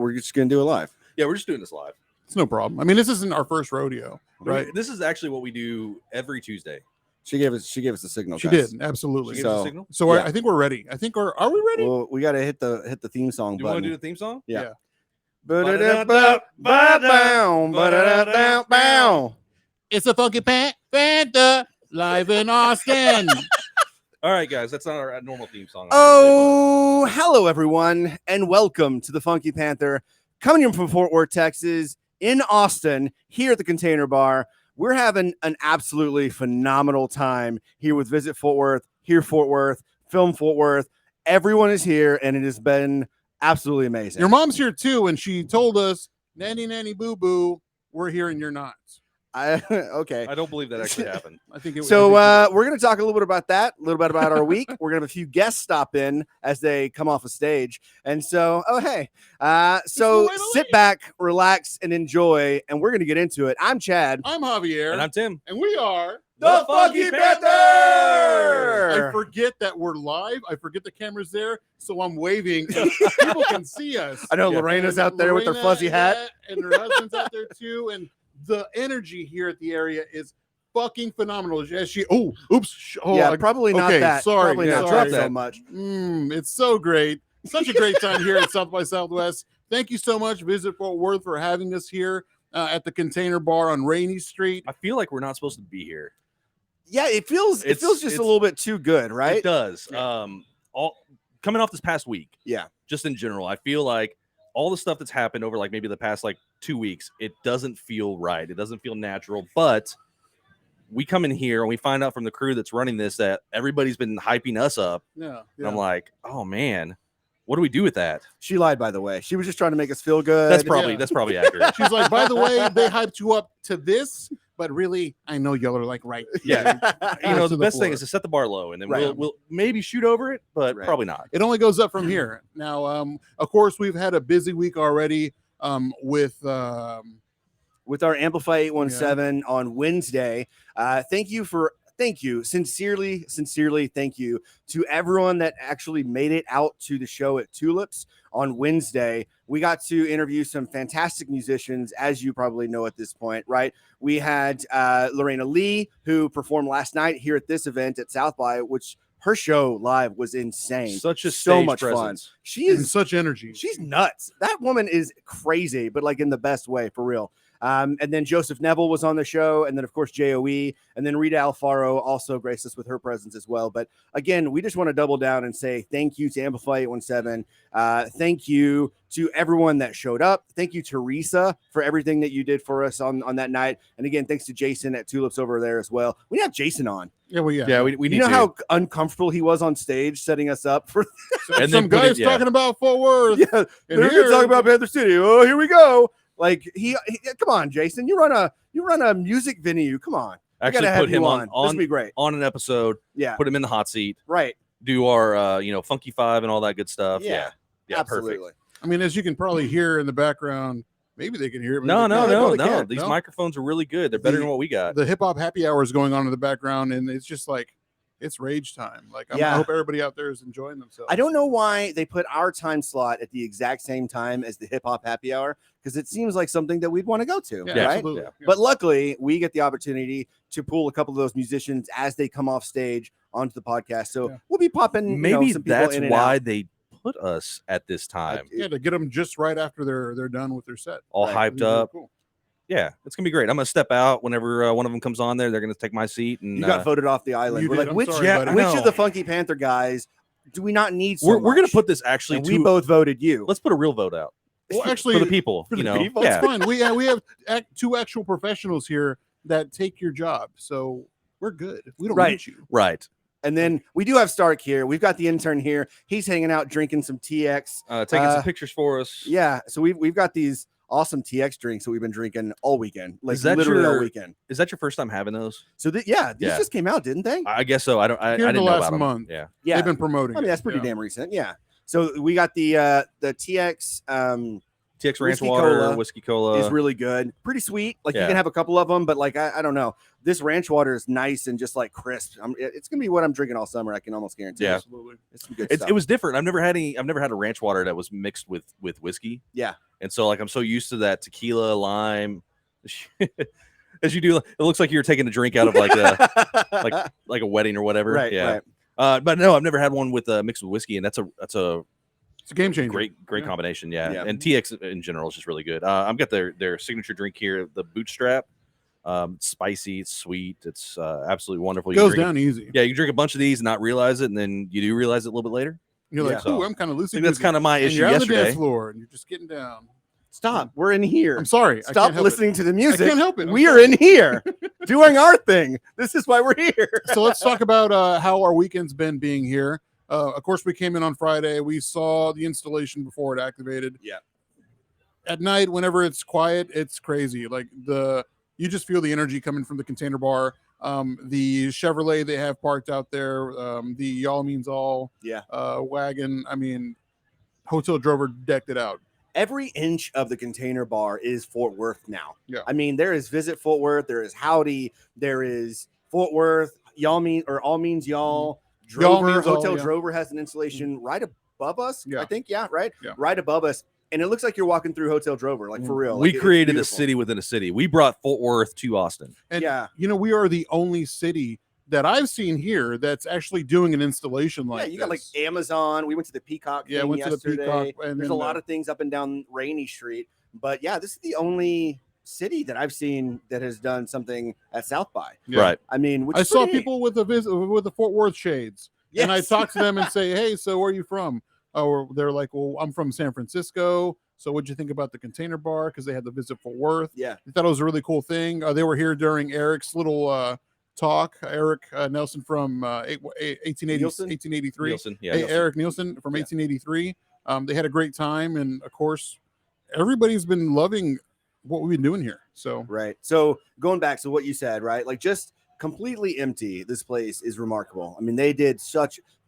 we're just gonna do it live. Yeah, we're just doing this live. It's no problem. I mean, this isn't our first rodeo, right? This is actually what we do every Tuesday. She gave us the signal. She guys. did, absolutely. She gave us a signal? So Yeah. I think we're ready. Are we ready? Well, we gotta hit the theme song. Do you want to do the theme song? Yeah. It's a Funky Panther live in Austin. All right, guys, that's not our normal theme song. Oh, hello everyone, and welcome to the Funky Panther, coming in from Fort Worth, Texas, in Austin, here at the Container Bar. We're having an absolutely phenomenal time here with Visit Fort Worth, Here Fort Worth, Film Fort Worth. Everyone is here, and it has been absolutely amazing. Your mom's here too, and she told us, nanny, nanny, boo, boo, we're here and you're not. Okay. I don't believe that actually happened. I think it So we're going to talk a little bit about that, a little bit about our week. We're going to have a few guests stop in as they come off a stage. And so, so sit back, relax, and enjoy. And we're going to get into it. I'm Chad. I'm Javier. And I'm Tim. And we are the Funky Panther. I forget that we're live. I forget the camera's there. So I'm waving. People can see us. I know Yeah. Lorena's out there with her fuzzy hat. And her husband's out there too. And the energy here at the area is fucking phenomenal. As she, Probably not okay, that. sorry, Probably not sorry. that so much. It's so great. Such a great time here at South by Southwest. Thank you so much, Visit Fort Worth, for having us here at the Container Bar on Rainy Street. I feel like we're not supposed to be here. Yeah, it feels just a little bit too good, right? It does. Yeah. All coming off this past week. Yeah. Just in general, I feel like all the stuff that's happened over like maybe the past 2 weeks, it doesn't feel right. It doesn't feel natural. But we come in here and we find out from the crew that's running this that everybody's been hyping us up. Yeah. And I'm like, oh man, what do we do with that? She lied, by the way. She was just trying to make us feel good. That's probably accurate. She's like, by the way, they hyped you up to this, but really, I know y'all are like right. Yeah. You know, To the the best thing floor. is to set the bar low, and then Right. we'll maybe shoot over it, but Right. probably not. It only goes up from here. Now, of course, we've had a busy week already with with our Amplify 817 on Wednesday. Thank you, sincerely, thank you to everyone that actually made it out to the show at Tulips on Wednesday. We got to interview some fantastic musicians, as you probably know at this point, right? We had Lorena Lee, who performed last night here at this event at South by, which her show live was insane. Such a so stage much presence. fun. She is such energy. She's nuts. That woman is crazy, but like in the best way, for real. And then Joseph Neville was on the show, and then of course JOE, and then Rita Alfaro also graced us with her presence as well. But again, we just want to double down and say thank you to Amplify 817. Thank you to everyone that showed up. Thank you, Teresa, for everything that you did for us on that night. And again, thanks to Jason at Tulips over there as well. We have Jason on. Yeah, well, Yeah, we need You know to. how uncomfortable he was on stage setting us up for. And some then put guys it- talking about Fort Worth. Yeah, And they're here- talking about Panther City. Oh, here we go. Like he come on, Jason. You run a music venue. Come on. We actually gotta have put him you on This would be great. on an episode, Yeah. put him in the hot seat, Right. do our Funky Five and all that good stuff. Yeah. Yeah, Absolutely. perfect. I mean, as you can probably hear in the background, maybe they can hear it. No. probably can. These No? microphones are really good. They're better than what we got. The hip hop happy hour is going on in the background, and it's just like it's rage time. Like I Yeah. hope everybody out there is enjoying themselves. I don't know why they put our time slot at the exact same time as the hip hop happy hour, because it seems like something that we'd want to go to, Yeah, right? absolutely. Yeah. Yeah. But luckily, we get the opportunity to pull a couple of those musicians as they come off stage onto the podcast. So Yeah. we'll be popping. Maybe some people that's in and why out. they put us at this time. Yeah, to get them just right after they're done with their set. All Right. hyped up. Cool. Yeah, it's gonna be great. I'm gonna step out whenever one of them comes on there. They're gonna take my seat, and You got voted off the island. You We're did. like, I'm which sorry, buddy. I which know. of the Funky Panther guys do we not need? So we're gonna much? put this actually. And we both voted you. Let's put a real vote out. Well, actually, for the people. for you the know, people? yeah. it's fine. We have two actual professionals here that take your job, so we're good. We don't Right. need you. Right. And then we do have Stark here. We've got the intern here. He's hanging out drinking some TX. Taking some pictures for us. Yeah, so we've got these awesome TX drinks that we've been drinking all weekend, like Is that literally all your- weekend. Is that your first time having those? So these Yeah. just came out, didn't they? I guess so. I Here in didn't the know last about them. month. Yeah. Yeah, They've been promoting. I mean it. that's pretty Yeah. damn recent. Yeah. So we got the TX TX Ranch Whiskey Water, Cola Whiskey Cola. is really good, pretty sweet. Like you Yeah. can have a couple of them, but like I don't know, this ranch water is nice and just like crisp. It's gonna be what I'm drinking all summer. I can almost guarantee. Yeah. Absolutely. It's some good It stuff. was different. I've never had a ranch water that was mixed with whiskey. Yeah. And so like I'm so used to that tequila, lime. As you do, it looks like you're taking a drink out of like a like a wedding or whatever. Right, yeah. right. But no, I've never had one with mixed with whiskey, and that's a It's a game changer. great Yeah. combination. Yeah. Yeah. And TX in general is just really good. I've got their signature drink here, the Bootstrap. Spicy, it's sweet, it's absolutely wonderful. It You goes drink down easy. Yeah, you drink a bunch of these and not realize it, and then you do realize it a little bit later. You're like, Yeah. ooh, So, I'm kind of loosey. I think that's kind of my and issue you're on the dance yesterday. floor and you're just getting down. Stop. We're in here. I'm sorry. I Stop can't help listening to the music. I can't help it. I'm We are sorry. in here doing our thing. This is why we're here. So let's talk about how our weekend's been being here. Of course, we came in on Friday. We saw the installation before it activated. Yeah. At night, whenever it's quiet, it's crazy. Like you just feel the energy coming from the container bar. The Chevrolet they have parked out there, the Y'all Means All wagon. I mean, Hotel Drover decked it out. Every inch of the container bar is Fort Worth now. Yeah. I mean, there is Visit Fort Worth, there is Howdy, there is Fort Worth, All Means Y'all, Drover, Means All, Hotel yeah. Drover has an installation right above us. Yeah. I think, right? Yeah. Right above us. And it looks like you're walking through Hotel Drover, like for real. We Like, it's created a beautiful. city within a city. We brought Fort Worth to Austin. And Yeah. we are the only city that I've seen here that's actually doing an installation like you got like this. Amazon. We went to the Peacock. Yeah, thing went to the yesterday. Peacock, and There's then a lot of things up and down Rainy Street, but yeah, this is the only city that I've seen that has done something at South by. Yeah. Right. I mean, which I is saw pretty neat. people with the Fort Worth shades, and I Yes. talked to them and say, "Hey, so where are you from?" Or they're like, "Well, I'm from San Francisco. So what'd you think about the container bar? Because they had the Visit Fort Worth. Yeah. I thought it was a really cool thing. They were here during Eric's little talk. Eric Nelson from 1883. Nielsen, yeah. Hey, Nielsen. Eric Nielsen from Yeah. 1883. They had a great time, and of course, everybody's been loving what we've been doing here. So Right. So going back to what you said, right? Like just completely empty. This place is remarkable. I mean, they did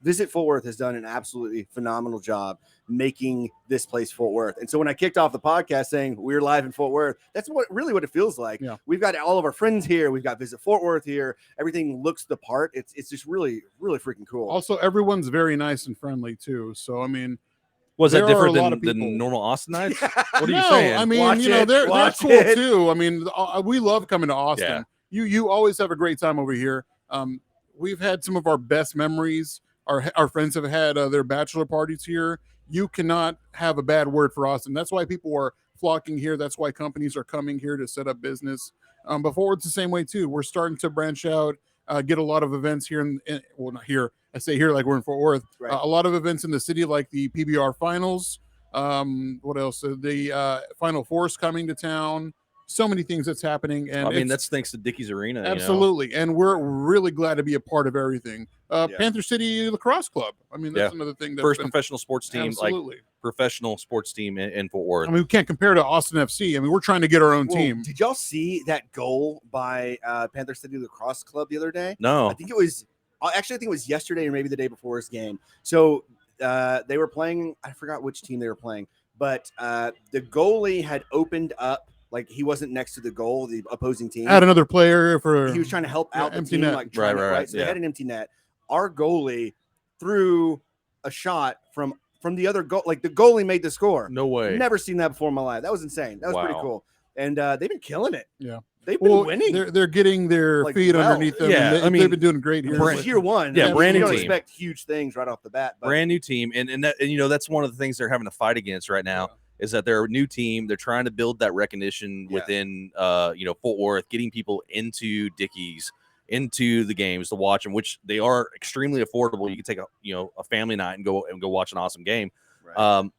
Visit Fort Worth has done an absolutely phenomenal job making this place Fort Worth. And so when I kicked off the podcast saying we're live in Fort Worth, that's what it feels like. Yeah. We've got all of our friends here. We've got Visit Fort Worth here. Everything looks the part. It's just really, really freaking cool. also, everyone's very nice and friendly too. So I mean, Was that there are a different lot of than people. normal Austinites? Yeah. What are you no, saying? I mean, Watch it, they're watch cool it. too. I mean, we love coming to Austin. Yeah. You always have a great time over here. We've had some of our best memories. Our friends have had their bachelor parties here. You cannot have a bad word for Austin. That's why people are flocking here. That's why companies are coming here to set up business. Before it's the same way too. We're starting to branch out, get a lot of events here. Well, not here. I say here like we're in Fort Worth. Right. A lot of events in the city, like the PBR finals. What else? The Final Four's coming to town. So many things that's happening, and I mean, that's thanks to Dickies Arena. absolutely. And we're really glad to be a part of everything. Yeah. Panther City Lacrosse Club. I mean, that's another thing. That's First been, professional sports team, absolutely. like professional sports team in Fort Worth. I mean, we can't compare to Austin FC. I mean, we're trying to get our own Whoa, team. Did y'all see that goal by Panther City Lacrosse Club the other day? No. I think it was yesterday or maybe the day before his game. So they were playing, I forgot which team they were playing, but the goalie had opened up, like he wasn't next to the goal, the opposing team. Add another player for. He was trying to help out the empty team, net. like trying Right, So they had an empty net. Our goalie threw a shot from the other goal. Like the goalie made the score. No way. Never seen that before in my life. That was insane. That was pretty Wow. cool. And they've been killing it. Yeah. They've been Well, winning. they're getting their Like, feet well. underneath them. Yeah, and I mean, they've been doing great here. This is year one. Yeah, I mean, brand you new don't team. expect huge things right off the bat. But Brand new team, and that's one of the things they're having to fight against right now. Is that they're a new team? They're trying to build that recognition Yeah. within Fort Worth, getting people into Dickies, into the games to watch them, which they are extremely affordable. You can take a family night and go watch an awesome game. Right.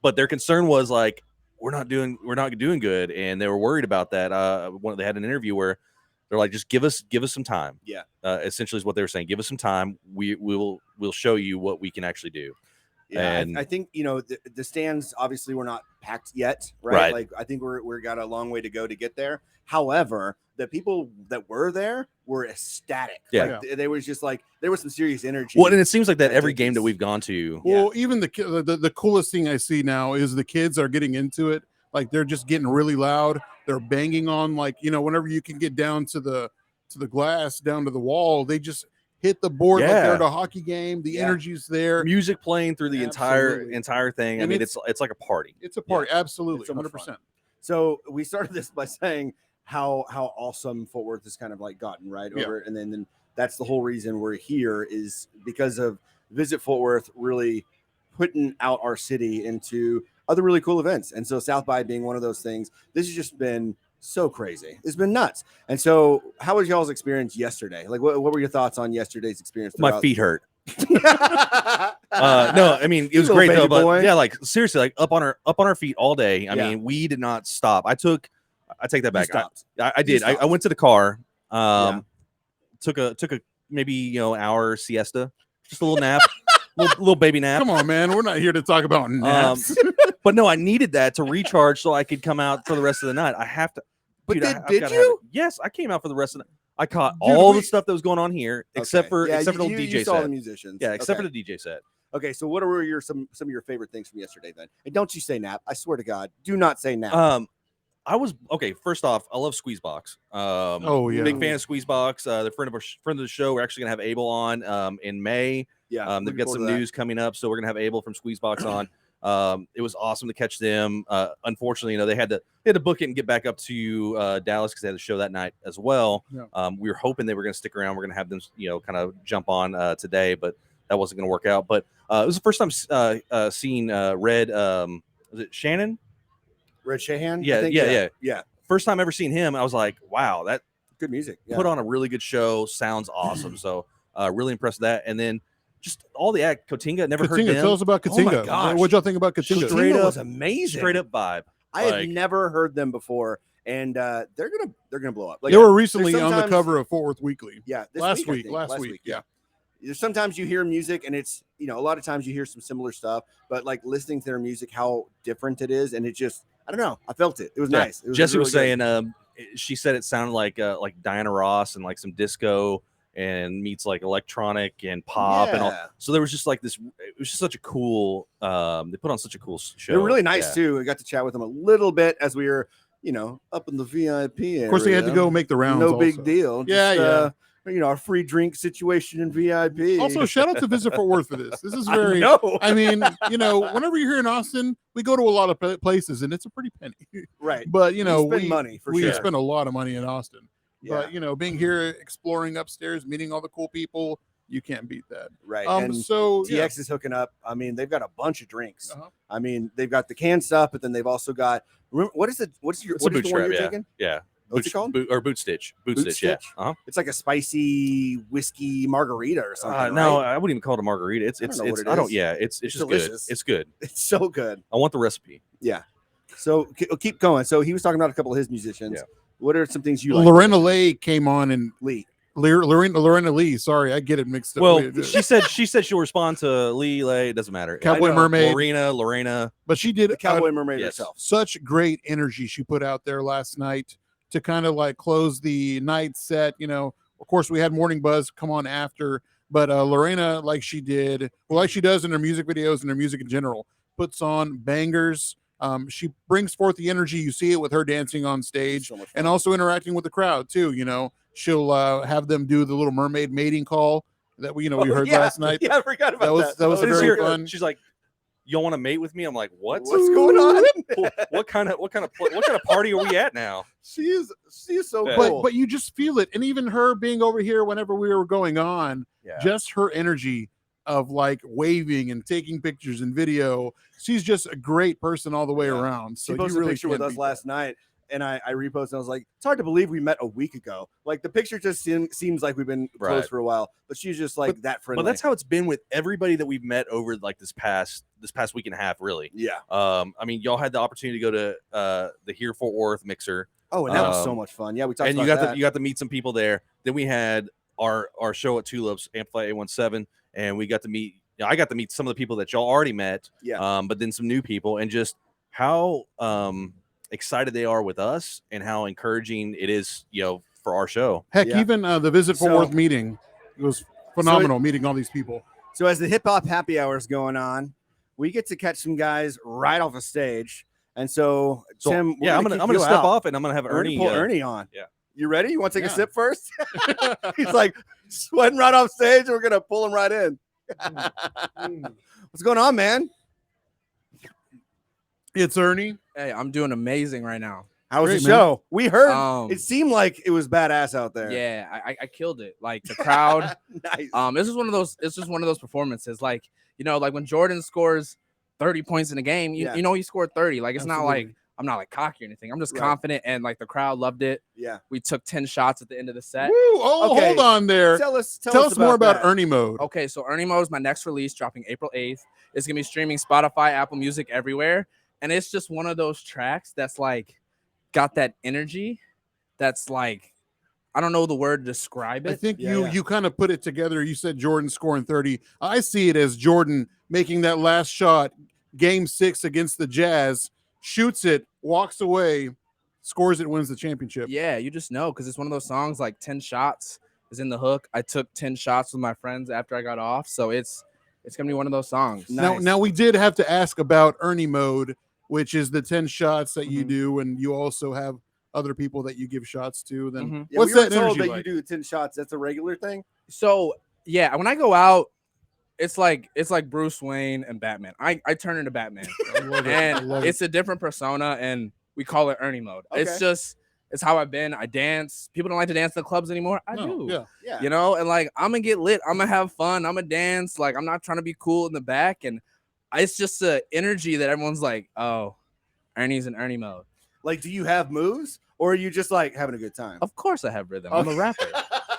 But their concern was like we're not doing good, and they were worried about that. They had an interview where they're like, just give us some time. Yeah. Essentially is what they were saying. Give us some time. We'll show you what we can actually do. Yeah, And- I think the stands obviously were not packed yet, right? Right. Like I think we're got a long way to go to get there. However, the people that were there were ecstatic. Yeah. Like, they was just like there was some serious energy. Well, and it seems like that I every think game that it's- we've gone to. Well, even the coolest thing I see now is the kids are getting into it. Like they're just getting really loud. They're banging on whenever you can get down to the glass, down to the wall, they just hit the board like Yeah. they're at a hockey game. The energy's there. Music playing through the Absolutely. entire thing. I And mean, it's like a party. It's a party. Absolutely. It's so much 100%. fun. So we started this by saying how awesome Fort Worth has kind of like gotten right over it. And then that's the whole reason we're here is because of Visit Fort Worth really putting out our city into other really cool events. And so South by being one of those things, this has just been so crazy. It's been nuts. And so how was y'all's experience yesterday? Like what were your thoughts on yesterday's experience? My feet hurt. No, I mean it was great though, but yeah, like seriously, like up on our feet all day. I mean, we did not stop. I take that back. I did. I went to the car. Took a maybe hour siesta, just a little nap, little baby nap. Come on, man, we're not here to talk about naps. But no, I needed that to recharge so I could come out for the rest of the night. I have to. But dude, did you? Yes, I came out for the rest of the. I caught all the stuff that was going on here, except for the DJ set. The musicians. Yeah, except for the DJ set. Okay, so what were some of your favorite things from yesterday then? And don't you say nap. I swear to God, do not say nap. I was okay. First off, I love Squeezebox. Big fan of Squeezebox. The friend of the show. We're actually gonna have Abel on in May. Yeah, they've got some news coming up, so we're gonna have Abel from Squeezebox on. It was awesome to catch them. Unfortunately, they had to book it and get back up to Dallas because they had a show that night as well. Yeah. We were hoping they were going to stick around. We're going to have them, kind of jump on today, but that wasn't going to work out. But it was the first time seeing Red. Was it Shannon? Red Shahan? Yeah. First time ever seeing him. I was like, wow, that good music. Yeah. Put on a really good show. Sounds awesome. So really impressed with that. And then just all the act. Katinga, never heard them. Tell us about Katinga. Oh my gosh. What'd y'all think about Katinga? Katinga was amazing. Straight up vibe. I had never heard them before, and they're gonna blow up. Like, they were recently on the cover of Fort Worth Weekly. Yeah, last week. Yeah. Sometimes you hear music, and it's a lot of times you hear some similar stuff, but like listening to their music, how different it is, and it just I don't know. I felt it. It was nice. It was Jesse really was saying, she said it sounded like Diana Ross and like some disco. And meets like electronic and pop and all. So there was just like this. It was just such a cool. They put on such a cool show. They're really nice too. We got to chat with them a little bit as we were, up in the VIP area. Of course, they had to go make the rounds. No big deal. Just, a free drink situation in VIP. Also, shout out to Visit Fort Worth for this. This is very. I mean, whenever you're here in Austin, we go to a lot of places, and it's a pretty penny. Right. But we spend money for sure. We spend a lot of money in Austin. Yeah. But being here, exploring upstairs, meeting all the cool people, you can't beat that. Right. And so TX is hooking up. I mean, they've got a bunch of drinks. I mean, they've got the canned stuff, but then they've also got. What is the one you're taking? Yeah. What's it called? Boot stitch. Boot stitch. Yeah. It's like a spicy whiskey margarita or something. No, right? I wouldn't even call it a margarita. It's just delicious. good. It's good. It's so good. I want the recipe. Yeah. So keep going. So he was talking about a couple of his musicians. Yeah. What are some things you like? Lorena Lee came on and Lorena Lee. Sorry, I get it mixed up. Well, she said she'll respond to Lee. It doesn't matter. Cowboy Mermaid, Lorena. But she did the Cowboy Mermaid herself. Such great energy she put out there last night to kind of like close the night set. Of course, we had Morning Buzz come on after, but Lorena, like she does in her music videos and her music in general, puts on bangers. She brings forth the energy. You see it with her dancing on stage and also interacting with the crowd too. She'll have them do the Little Mermaid mating call that we heard last night. Yeah, I forgot about that. That was very fun. She's like, "You want to mate with me?" I'm like, "What's going on? what kind of party are we at now?" She is so cool. But you just feel it, and even her being over here whenever we were going on, just her energy of like waving and taking pictures and video. She's just a great person all the way around. So she posted a picture with us last night, and I reposted. And I was like, it's hard to believe we met a week ago. Like the picture just seems like we've been close for a while, but she's just like that friendly. But that's how it's been with everybody that we've met over like this past week and a half, really. Yeah. I mean, y'all had the opportunity to go to the Here Fort Worth mixer. Oh, and that was so much fun. Yeah, we talked. And about you got to meet some people there. Then we had our show at Tulips, Amplify 817, and we got to meet. I got to meet some of the people that y'all already met. Yeah. But then some new people, and just how excited they are with us, and how encouraging it is, for our show. Heck, even the Visit Fort Worth meeting, it was phenomenal meeting all these people. So as the hip hop happy hour is going on, we get to catch some guys right off a stage, and so Tim, I'm gonna step off, and I'm gonna have Ernie pull Ernie on. Yeah. You ready? You want to take a sip first? He's like, sweating right off stage. We're gonna pull him right in. What's going on, man? It's Ernie. Hey, I'm doing amazing right now. How was Great, the man. show? We heard Um, it seemed like it was badass out there. Yeah, I killed it. Like the crowd. Nice. This is one of those. It's just one of those performances. Like like when Jordan scores 30 points in a game, you know he scored 30. Like it's not like I'm not like cocky or anything. I'm just confident, and like the crowd loved it. Yeah. We took 10 shots at the end of the set. Woo! Oh, Okay. hold on there. Tell us more about that. Ernie Mode. Okay, so Ernie Mode is my next release, dropping April 8th. It's gonna be streaming Spotify, Apple Music, everywhere, and it's just one of those tracks that's like got that energy. That's like I don't know the word to describe it. I think you kind of put it together. You said Jordan scoring 30. I see it as Jordan making that last shot, game 6 against the Jazz, shoots it, walks away, scores it, wins the championship. Yeah, you just know because it's one of those songs like 10 shots is in the hook. I took 10 shots with my friends after I got off, so it's gonna be one of those songs. Nice. Now we did have to ask about Ernie Mode, which is the 10 shots that you do, and you also have other people that you give shots to. Then Yeah, what's we were that told energy that like? you do 10 shots. That's a regular thing. So yeah, when I go out, it's like Bruce Wayne and Batman. I turn into Batman, and it's a different persona, and we call it Ernie Mode. Okay. It's how I've been. I dance. People don't like to dance in the clubs anymore. I do. Yeah. Yeah. And like I'm gonna get lit. I'm gonna have fun. I'm gonna dance. Like I'm not trying to be cool in the back, and it's just the energy that everyone's like, oh, Ernie's in Ernie Mode. Like, do you have moves, or are you just like having a good time? Of course I have rhythm. I'm a rapper.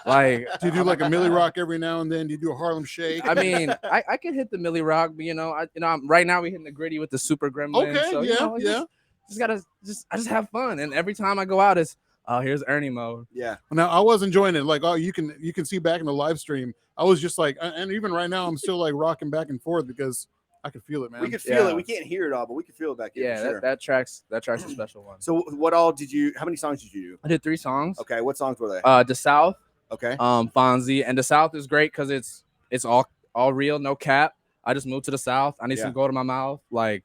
Like, Do you do like a Millie Rock every now and then? Do you do a Harlem Shake? I mean, I could hit the Millie Rock, but I'm right now we hitting the gritty with the Super Gremlin. Okay, So, yeah. Just gotta I just have fun, and every time I go out, it's here's Ernie Mode. Yeah. Now I was enjoying it. Like, you can see back in the live stream. I was just like, and even right now, I'm still like rocking back and forth because I could feel it, man. We could feel Yeah. it. We can't hear it all, but we could feel it back here. Yeah, for sure. that track's a special one. So what all did you? How many songs did you do? I did 3 songs. Okay, what songs were they? The South, Okay. Fonzie, and the South is great because it's all real, no cap. I just moved to the South. I need some gold in my mouth, like,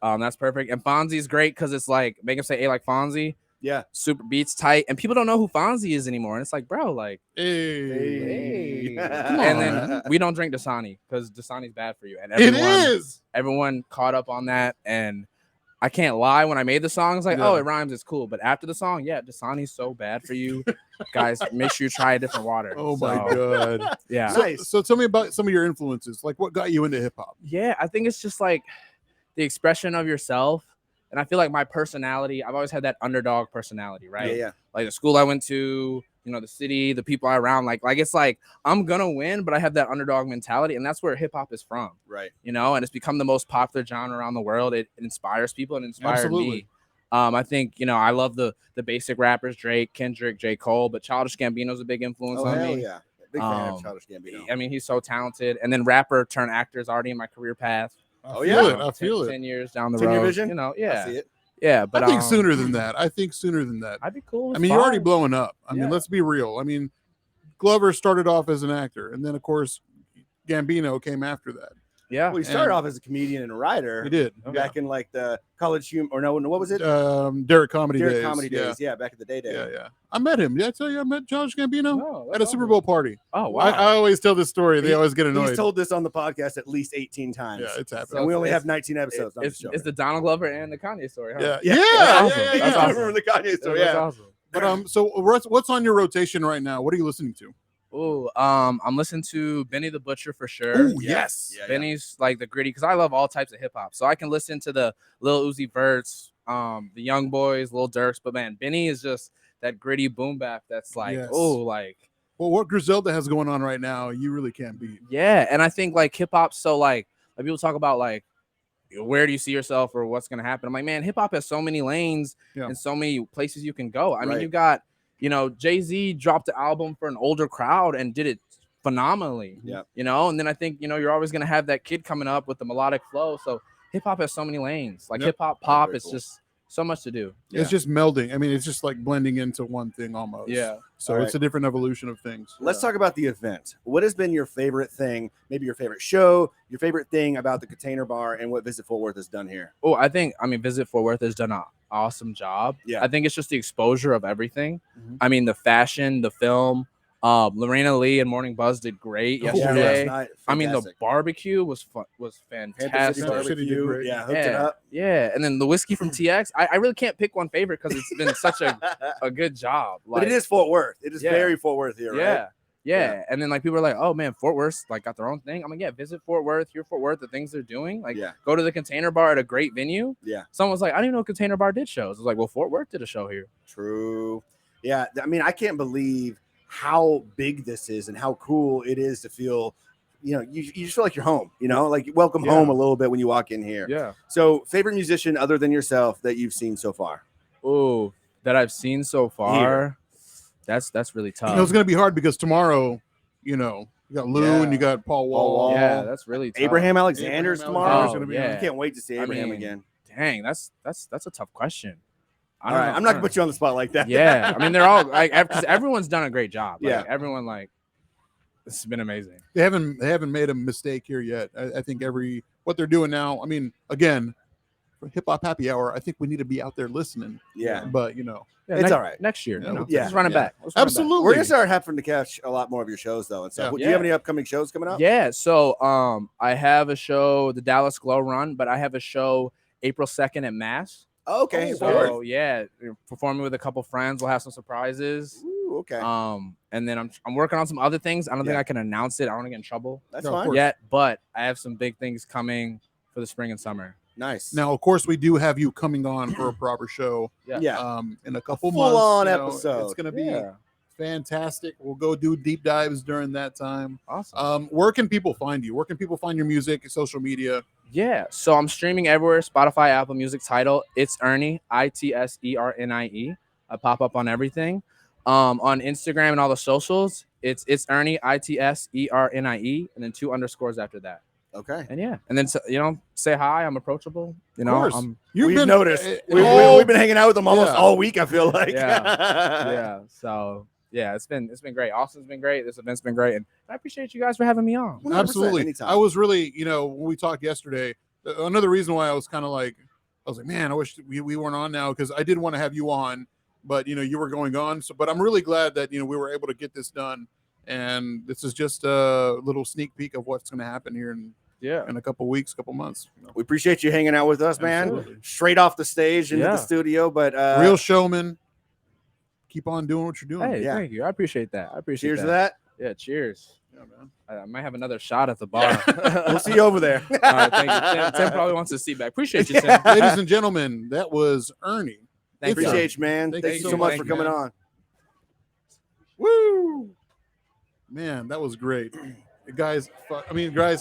that's perfect. And Fonzie is great because it's like make him say "A" like Fonzie. Yeah. Super beats tight, and people don't know who Fonzie is anymore. And it's like, bro, like, Hey. and Come on, then we don't drink Dasani because Dasani's bad for you. And It is. everyone caught up on that, and I can't lie. When I made the song, I was like, oh, it rhymes, it's cool. But after the song, Dasani's so bad for you, guys. Make sure you try a different water. Oh my god. Yeah. Nice. So tell me about some of your influences. Like, what got you into hip hop? Yeah, I think it's just like the expression of yourself. And I feel like my personality, I've always had that underdog personality, right? Yeah. Like the school I went to, the city, the people I around, like it's like I'm gonna win, but I have that underdog mentality, and that's where hip hop is from. Right. And it's become the most popular genre around the world. It inspires people and inspired Absolutely. me. I think, I love the basic rappers, Drake, Kendrick, J. Cole, but Childish Gambino's a big influence Oh on hell me. yeah. Big fan of Childish Gambino. I mean, he's so talented. And then rapper turned actor is already in my career path. Oh, I feel it. 10 years down the 10-year road. vision? Yeah. I see it. Yeah, but I think sooner than that. I'd be cool. with You're already 5. blowing up. I mean, Yeah. let's be real. I mean, Glover started off as an actor, and then of course Gambino came after that. Yeah. Well, he started And- off as a comedian and a writer. He did. Back in like the college humor, or no, what was it? Derek Comedy Derek Days. Comedy Yeah. Days. Yeah, back in the day. Yeah. I met him. Did I tell you I met Childish Gambino Oh, at a Super Bowl party? Oh, wow. I always tell this story. They always get annoyed. He's told this on the podcast at least 18 times. Yeah, it's happened. So and we only it's- have 19 episodes. I'm just It's joking. the Donald Glover and the Kanye story, huh? Yeah. Yeah, Yeah. That's awesome. yeah, That's yeah. awesome. Remember the Kanye story? That's Yeah. awesome. But so what's on your rotation right now? What are you listening to? Oh, I'm listening to Benny the Butcher for sure. Oh, yes. Yeah. Benny's like the gritty because I love all types of hip hop. So I can listen to the Lil Uzi Verts, the Young Boys, Lil Durks. But man, Benny is just that gritty boom bap that's like, Yes. Well, what Griselda has going on right now, you really can't beat. yeah. And I think like hip hop's so like people talk about like where do you see yourself or what's gonna happen. I'm like, man, hip hop has so many lanes and so many places you can go. I mean, Right. you got Jay-Z dropped the album for an older crowd and did it phenomenally. Yeah. And then I think you're always gonna have that kid coming up with the melodic flow. So hip hop has so many lanes. Like Yep. hip hop, pop, Very it's cool. just so much to do. It's just melding. I mean, it's just like blending into one thing almost. So All it's a different evolution of things. Let's talk about the event. What has been your favorite thing, maybe your favorite show, your favorite thing about the Container Bar and what Visit Fort Worth has done here? Oh, I mean, Visit Fort Worth has done an awesome job. Yeah. I think it's just the exposure of everything. Mhm. I mean, the fashion, the film, Lorena Lee and Morning Buzz did great Yeah, yesterday. last night, I mean, the fantastic. barbecue was Panther City fantastic. City did barbecue. great. Yeah, hooked it Yeah, up. yeah, and then the whiskey from TX. I really can't pick one favorite because it's been such a good job. But it is Fort Worth. It is Yeah. very Fort Worth here, yeah, right? yeah. And then like people are like, oh man, Fort Worth like got their own thing. I'm like, yeah, visit Fort Worth. Hear Fort Worth, the things they're doing. Like, Yeah. go to the Container Bar at a great venue. Yeah. Someone was like, I didn't know Container Bar did shows. I was like, well, Fort Worth did a show here. True. Yeah, I mean, I can't believe how big this is and how cool it is to feel, you just feel like you're home, like welcome Yeah. home a little bit when you walk in here. Yeah. So favorite musician other than yourself that you've seen so far? Oh, that I've seen so far. That's really tough. It's going to be hard because tomorrow, you got Loon, Yeah. you got Paul Wall. Wall. Yeah, that's really tough. Abraham Alexander's Abraham tomorrow. Alexander's Oh, gonna be yeah. on. I can't wait to see I Abraham mean, again. Dang, that's a tough question. I All don't right, know. I'm not gonna put you on the spot like that. Yeah, I mean they're all like because everyone's done a great job. Like, Yeah. everyone like this has been amazing. They haven't made a mistake here yet. I think what they're doing now. I mean, again, for Hip Hop Happy Hour, I think we need to be out there listening. Yeah. But Yeah, It's all right. Next year, Yeah. let's run it Yeah. back. Let's run it back. Absolutely. We're gonna start having to catch a lot more of your shows though and stuff. Yeah. Do you have any upcoming shows coming up? Yeah, so I have a show, the Dallas Glow Run, but I have a show April 2nd at Mass. Oh, okay. So yeah, performing with a couple friends. We'll have some surprises. Ooh, okay. And then I'm working on some other things. I don't think Yeah. I can announce it. I don't want to get in trouble That's No, of fine. course. yet, but I have some big things coming for the spring and summer. Nice. now, of course, we do have you coming on for a proper show. Yeah. In a couple full-on months. episode. It's going to be Yeah, fantastic. We'll go do deep dives during that time. awesome. Where can people find you? Where can people find your music, social media? Yeah, so I'm streaming everywhere: Spotify, Apple Music. Title It's Ernie, ITSERNIE. I pop up on everything. On Instagram and all the socials, it's Ernie, ITSERNIE, and then 2 underscores after that. Okay. And yeah, and then say hi. I'm approachable. Of course. I'm We've noticed. We've been hanging out with them almost Yeah. all week. I feel like. yeah. So yeah, it's been great. Austin's been great. This event's been great, and I appreciate you guys for having me on. 100%, Absolutely. anytime. I was really, when we talked yesterday, another reason why I was kind of like, I was like, man, I wish we weren't on now because I did want to have you on, but you were going on. So, but I'm really glad that we were able to get this done, and this is just a little sneak peek of what's going to happen here in a couple weeks, couple months. We appreciate you hanging out with us, man. Absolutely. Straight off the stage into Yeah. the studio, but Real showman. Keep on doing what you're doing. Hey, Yeah. thank you. I appreciate that. I appreciate cheers that. to that. Yeah, cheers. Yeah, man. I might have another shot at the bar. We'll see you over there. All right, thank you. Tim probably wants his seat back. Appreciate you, Tim. Ladies and gentlemen, that was Ernie. Thank you. Appreciate you, man. Thank Thank you you so so much much, for coming man. on. Woo! Man, that was great. The guy's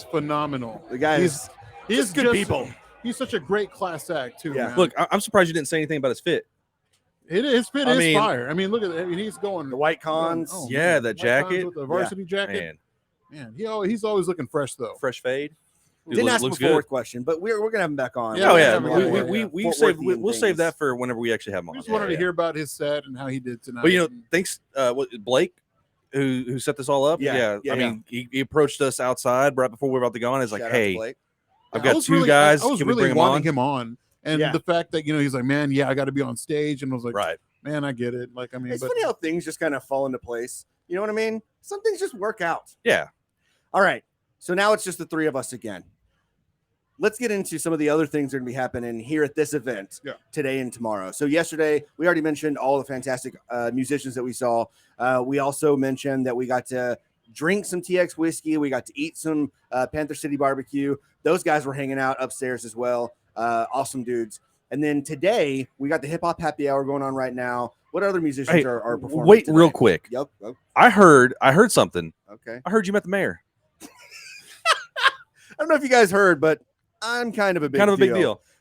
phenomenal. The guy is He's good people. He's such a great class act too. Yeah. Man. Look, I'm surprised you didn't say anything about his fit. his fit I is mean- fire. I mean, look at that. I mean, he's going the white cons. Oh, Yeah, man. the White cons jacket. with the varsity jacket. Man, Man, he's always looking fresh though. fresh fade. Dude, Didn't ask looks him a forward question, but we're gonna have him back on. Yeah, Oh we're yeah, gonna have him on. we Fort save Worthian we'll save things. that for whenever we actually have him on. We just wanted to hear about his set and how he did tonight. But thanks, Blake, who set this all up. Yeah, I mean, he approached us outside right before we were about to go on. He's like, Shout out to "Hey, Blake. I've I got was 2 really- guys. I was Can we really bring him wanting on?" him on, and Yeah. the fact that he's like, man, yeah, I got to be on stage, and I was like, Right. man, I get it. Like, I mean, It's but funny how things just kind of fall into place. You know what I mean? Some things just work out. Yeah. All right. So now it's just the 3 of us again. Let's get into some of the other things that are going to be happening here at this event today and tomorrow. So yesterday, we already mentioned all the fantastic musicians that we saw. We also mentioned that we got to drink some TX whiskey. We got to eat some Panther City barbecue. Those guys were hanging out upstairs as well. Awesome dudes. And then today, we got the Hip Hop Happy Hour going on right now. What other musicians Hey, are performing? wait, today? real quick. Yep. Oh, I heard something. okay. I heard you met the mayor. I don't know if you guys heard, but I'm kind of a big deal.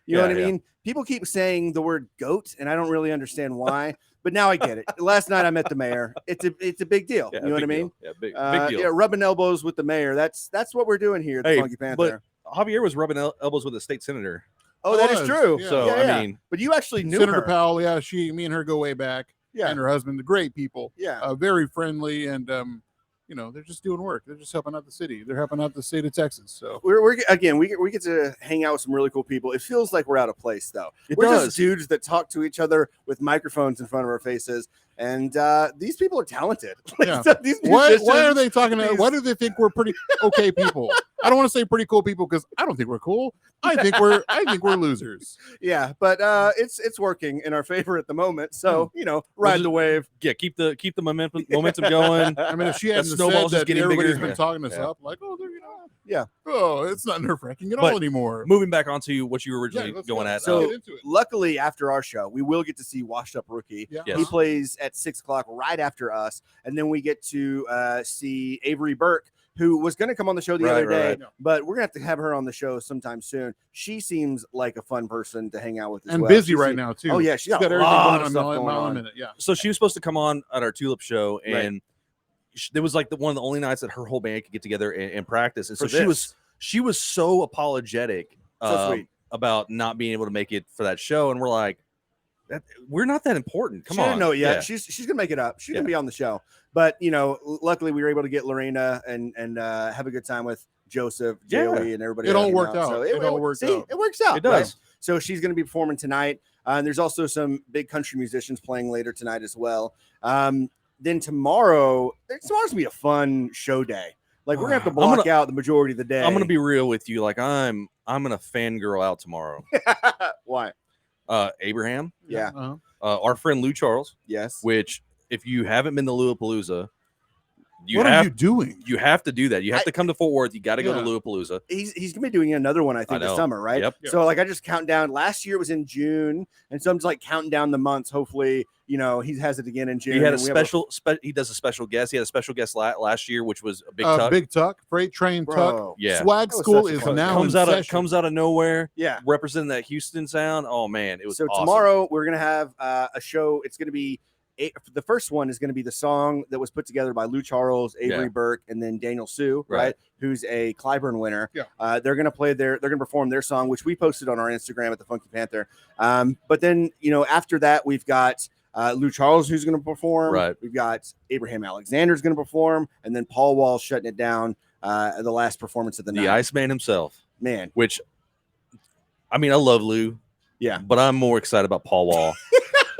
You know Yeah, what I yeah. mean? People keep saying the word goat, and I don't really understand why. But now I get it. Last night I met the mayor. It's a big deal. Yeah, you know what I big mean? deal. Yeah, big deal. Yeah, rubbing elbows with the mayor. That's what we're doing here at the Hey, Funky Panther. Javier was rubbing elbows with a state senator. Oh, that is was, true. yeah. So Yeah, yeah. I mean, But you actually knew Senator her. Powell, yeah, me and her go way back, Yeah, and her husband, the great people, yeah. very friendly, and they're just doing work. They're just helping out the city. They're helping out the state of Texas. So We're again, we get to hang out with some really cool people. It feels like we're out of place though. It We're does. just dudes that talk to each other with microphones in front of our faces. And these people are talented. Yeah. These Why are musicians- they talking? these- Why do they think we're pretty okay people? I don't want to say pretty cool people because I don't think we're cool. I think we're losers. Yeah, but it's working in our favor at the moment. So ride the wave. Yeah, keep the momentum going. I mean, if she hadn't snowball's said just that, getting everybody's bigger. been talking us Yeah. up, like, oh, Yeah. oh, it's not nerve-wracking at But all anymore. Moving back onto what you were originally let's going go. at. So- Let's get into it. Luckily, after our show, we will get to see Washed Up Rookie. Yeah. Yes. He plays at 6:00 right after us, and then we get to see Avery Burke, who was going to come on the show the other day, Right. but we're going to have to have her on the show sometime soon. She seems like a fun person to hang out with as And well. busy She's- right now too. Oh yeah, she's got, everything a lot going of on, stuff mile going a on. minute. Yeah. So she was supposed to come on at our Tulip show, Right. and it was like one of the only nights that her whole band could get together and practice. And so For she was so apologetic So sweet. about not being able to make it for that show, and we're like, we're not that important. Come She on, didn't know it yet. Yeah. She's gonna make it up. She's Yeah. gonna be on the show. But luckily we were able to get Lorena and have a good time with Joseph, Yeah. Joey, and everybody. It that all came worked out. So It all worked see, out. It works out. It does. right? So she's gonna be performing tonight. And there's also some big country musicians playing later tonight as well. Then tomorrow's gonna be a fun show day. Like we're gonna have to I'm block gonna- out the majority of the day. I'm gonna be real with you. Like I'm gonna fangirl out tomorrow. Why? Abraham, Yeah. Uh-huh. our friend Lou Charles, Yes. which if you haven't been to Louapalooza, What are you doing? you have to do that. You have to come to Fort Worth. You got to go to Yeah. Louapalooza. He's gonna be doing another one, I think, this know. summer, right? Yep. So like I just count down. Last year it was in June, and so I'm just like counting down the months. Hopefully, he has it again in June. He had a and we have special. He does a special guest. He had a special guest last year, which was a big tuck. Big Tuck, Freight Train Tuck. Bro, Yeah, Swag That was School such a is fun- now comes in out session. comes out of nowhere, Yeah. representing that Houston sound. Oh man, it was So awesome. tomorrow we're gonna have a show. It's gonna be the first one is gonna be the song that was put together by Lou Charles, Avery Yeah. Burke, and then Daniel Sue, Right. right? Who's a Clyburn winner. Yeah. They're gonna perform their song, which we posted on our Instagram at the Funky Panther. But then after that we've got Lou Charles who's gonna perform. Right. We've got Abraham Alexander's gonna perform, and then Paul Wall shutting it down. The last performance of the the night. Iceman himself, Man, which I mean, I love Lou. Yeah. but I'm more excited about Paul Wall.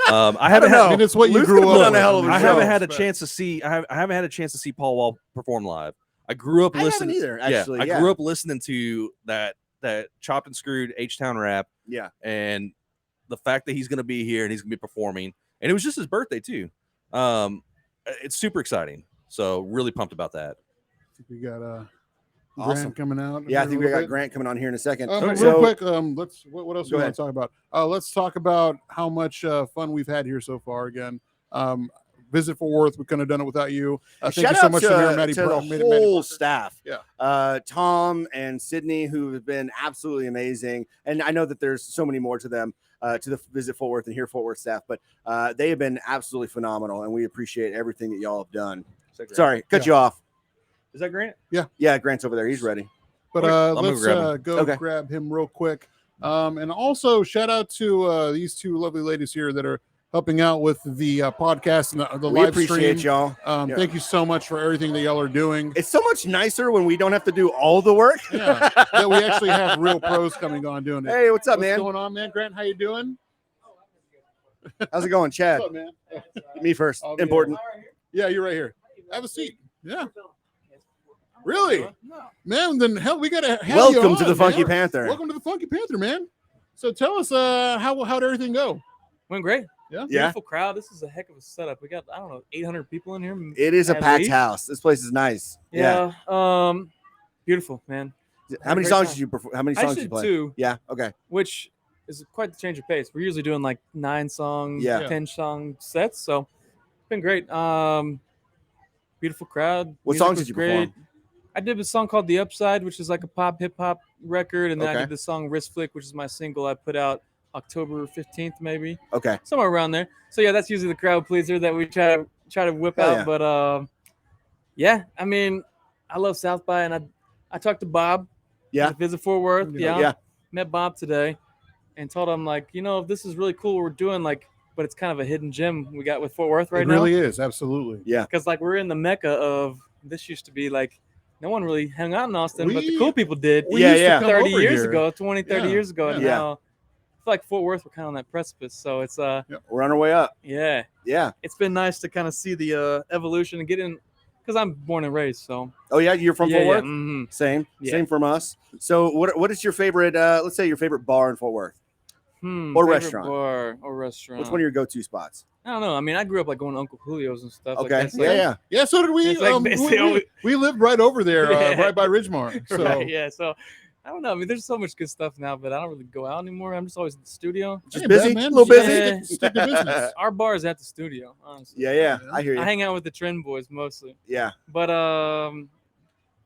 I I haven't don't had. know. And it's what you Lou's grew gonna up put on with. a hell of a I show. haven't had a Respect. chance to see. I haven't had a chance to see Paul Wall perform live. I grew up I haven't listening. either, actually, I yeah. grew up listening to that Chopped and Screwed H-Town rap, yeah. and the fact that he's going to be here and he's going to be performing, and it was just his birthday too. It's super exciting. So really pumped about that. We got Awesome. Grant coming out. Yeah, I in a think we little got bit. Grant coming on here in a second. Real So- quick, let's. What else do Go you ahead. want to talk about? Let's talk about how much fun we've had here so far. Again, visit Fort Worth. We couldn't have done it without you. Thank Shout you so out much to, Mayor Matty to Pro- the Matty whole Parker. staff. Yeah. Tom and Sydney, who have been absolutely amazing. And I know that there's so many more to them, to the Visit Fort Worth and here Fort Worth staff, but they have been absolutely phenomenal, and we appreciate everything that y'all have done. Sorry, cut Yeah. you off. Is that Grant? Yeah, Grant's over there. He's ready. But I'm gonna let's grab him. go Okay. grab him real quick. And also shout out to these two lovely ladies here that are helping out with the podcast and the We live appreciate stream. y'all. Yeah. Thank you so much for everything that y'all are doing. It's so much nicer when we don't have to do all the work. Yeah, that we actually have real pros coming on doing it. Hey, what's up, What's man? going on, man? Grant, how you doing? How's it going, Chad? What's up, man? Me first. Oh, man. Important. Yeah, you're right here. Have a seat. Yeah. Really? Man, then hell, we gotta have you Welcome to on, the Funky man. Panther. Welcome to the Funky Panther, man. So tell us how'd everything go? Went great. Yeah. Yeah. Beautiful crowd. This is a heck of a setup. We got, I don't know, 800 people in here. It is a at packed least. house. This place is nice. Yeah. Beautiful, man. How many Great songs time. did you perform? How many I songs did did you play? 2, Yeah. Okay. which is quite the change of pace. We're usually doing like 9 song, Yeah. 10 song sets. So it's been great. Beautiful crowd. What Music songs was did you great. perform? I did a song called The Upside, which is like a pop hip hop record, and then Okay. I did the song Wrist Flick, which is my single I put out October 15th, maybe. Okay. Somewhere around there. So yeah, that's usually the crowd pleaser that we try to whip Hell out. yeah. But yeah, I mean, I love South by, and I talked to Bob. Yeah. at Visit Fort Worth. Yeah. Yeah. Met Bob today, and told him like, if this is really cool what we're doing, like, but it's kind of a hidden gem we got with Fort Worth right it now. really is, absolutely. Because like we're in the mecca of this used to be like no one really hung out in Austin, but the We- cool people did. We Yeah, used to yeah. come 30 over years here. ago, 20, 30 Yeah. years ago, and Yeah. now feel like Fort Worth, we're kind of on that precipice. So it's We're on our way up. yeah, Yeah. it's been nice to kind of see the evolution and get in, because I'm born and raised. So Oh yeah, you're from yeah, Fort Worth. mhm. Same. Yeah. Same from us. So what is your favorite? Let's say your favorite bar in Fort Worth, or Favorite restaurant. bar or restaurant. What's one of your go-to spots? I don't know. I mean, I grew up like going to Uncle Julio's and stuff. Okay. Like, Yeah. Yeah, so did we. It's like We lived right over there, Yeah. right by Ridgemar. So Right, yeah. So I don't know. I mean, there's so much good stuff now, but I don't really go out anymore. I'm just always at the studio. Just Hey, busy, Batman, a little busy. Yeah. Stick to business. Our bar is at the studio, honestly. Yeah. I hear you. I hang out with the Trend Boys mostly. Yeah. But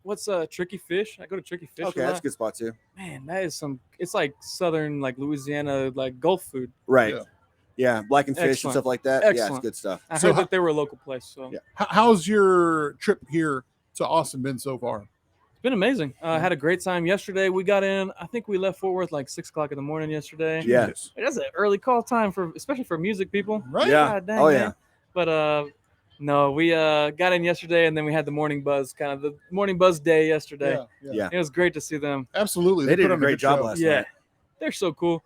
what's Tricky Fish? I go to Tricky Fish. Okay, a that's a lot. good spot too. Man, that is it's like southern, like Louisiana, like Gulf food. Right. Yeah. Yeah. Black and fish and Excellent. stuff like that. Yeah, it's Excellent. good stuff. I So heard how- that they were a local place, so Yeah. How's your trip here to Austin been so far? it's been amazing. I had a great time yesterday. We got in. I think we left Fort Worth like 6:00 in the morning yesterday. Yeah. Jesus. That's an early call time especially for music people. Right? Yeah. God dang, Oh, man. yeah. But no, we got in yesterday, and then we had the morning buzz, kind of the morning buzz day yesterday. Yeah. It was great to see them. Absolutely. They did put a on great good job show. last Yeah, night. they're so cool.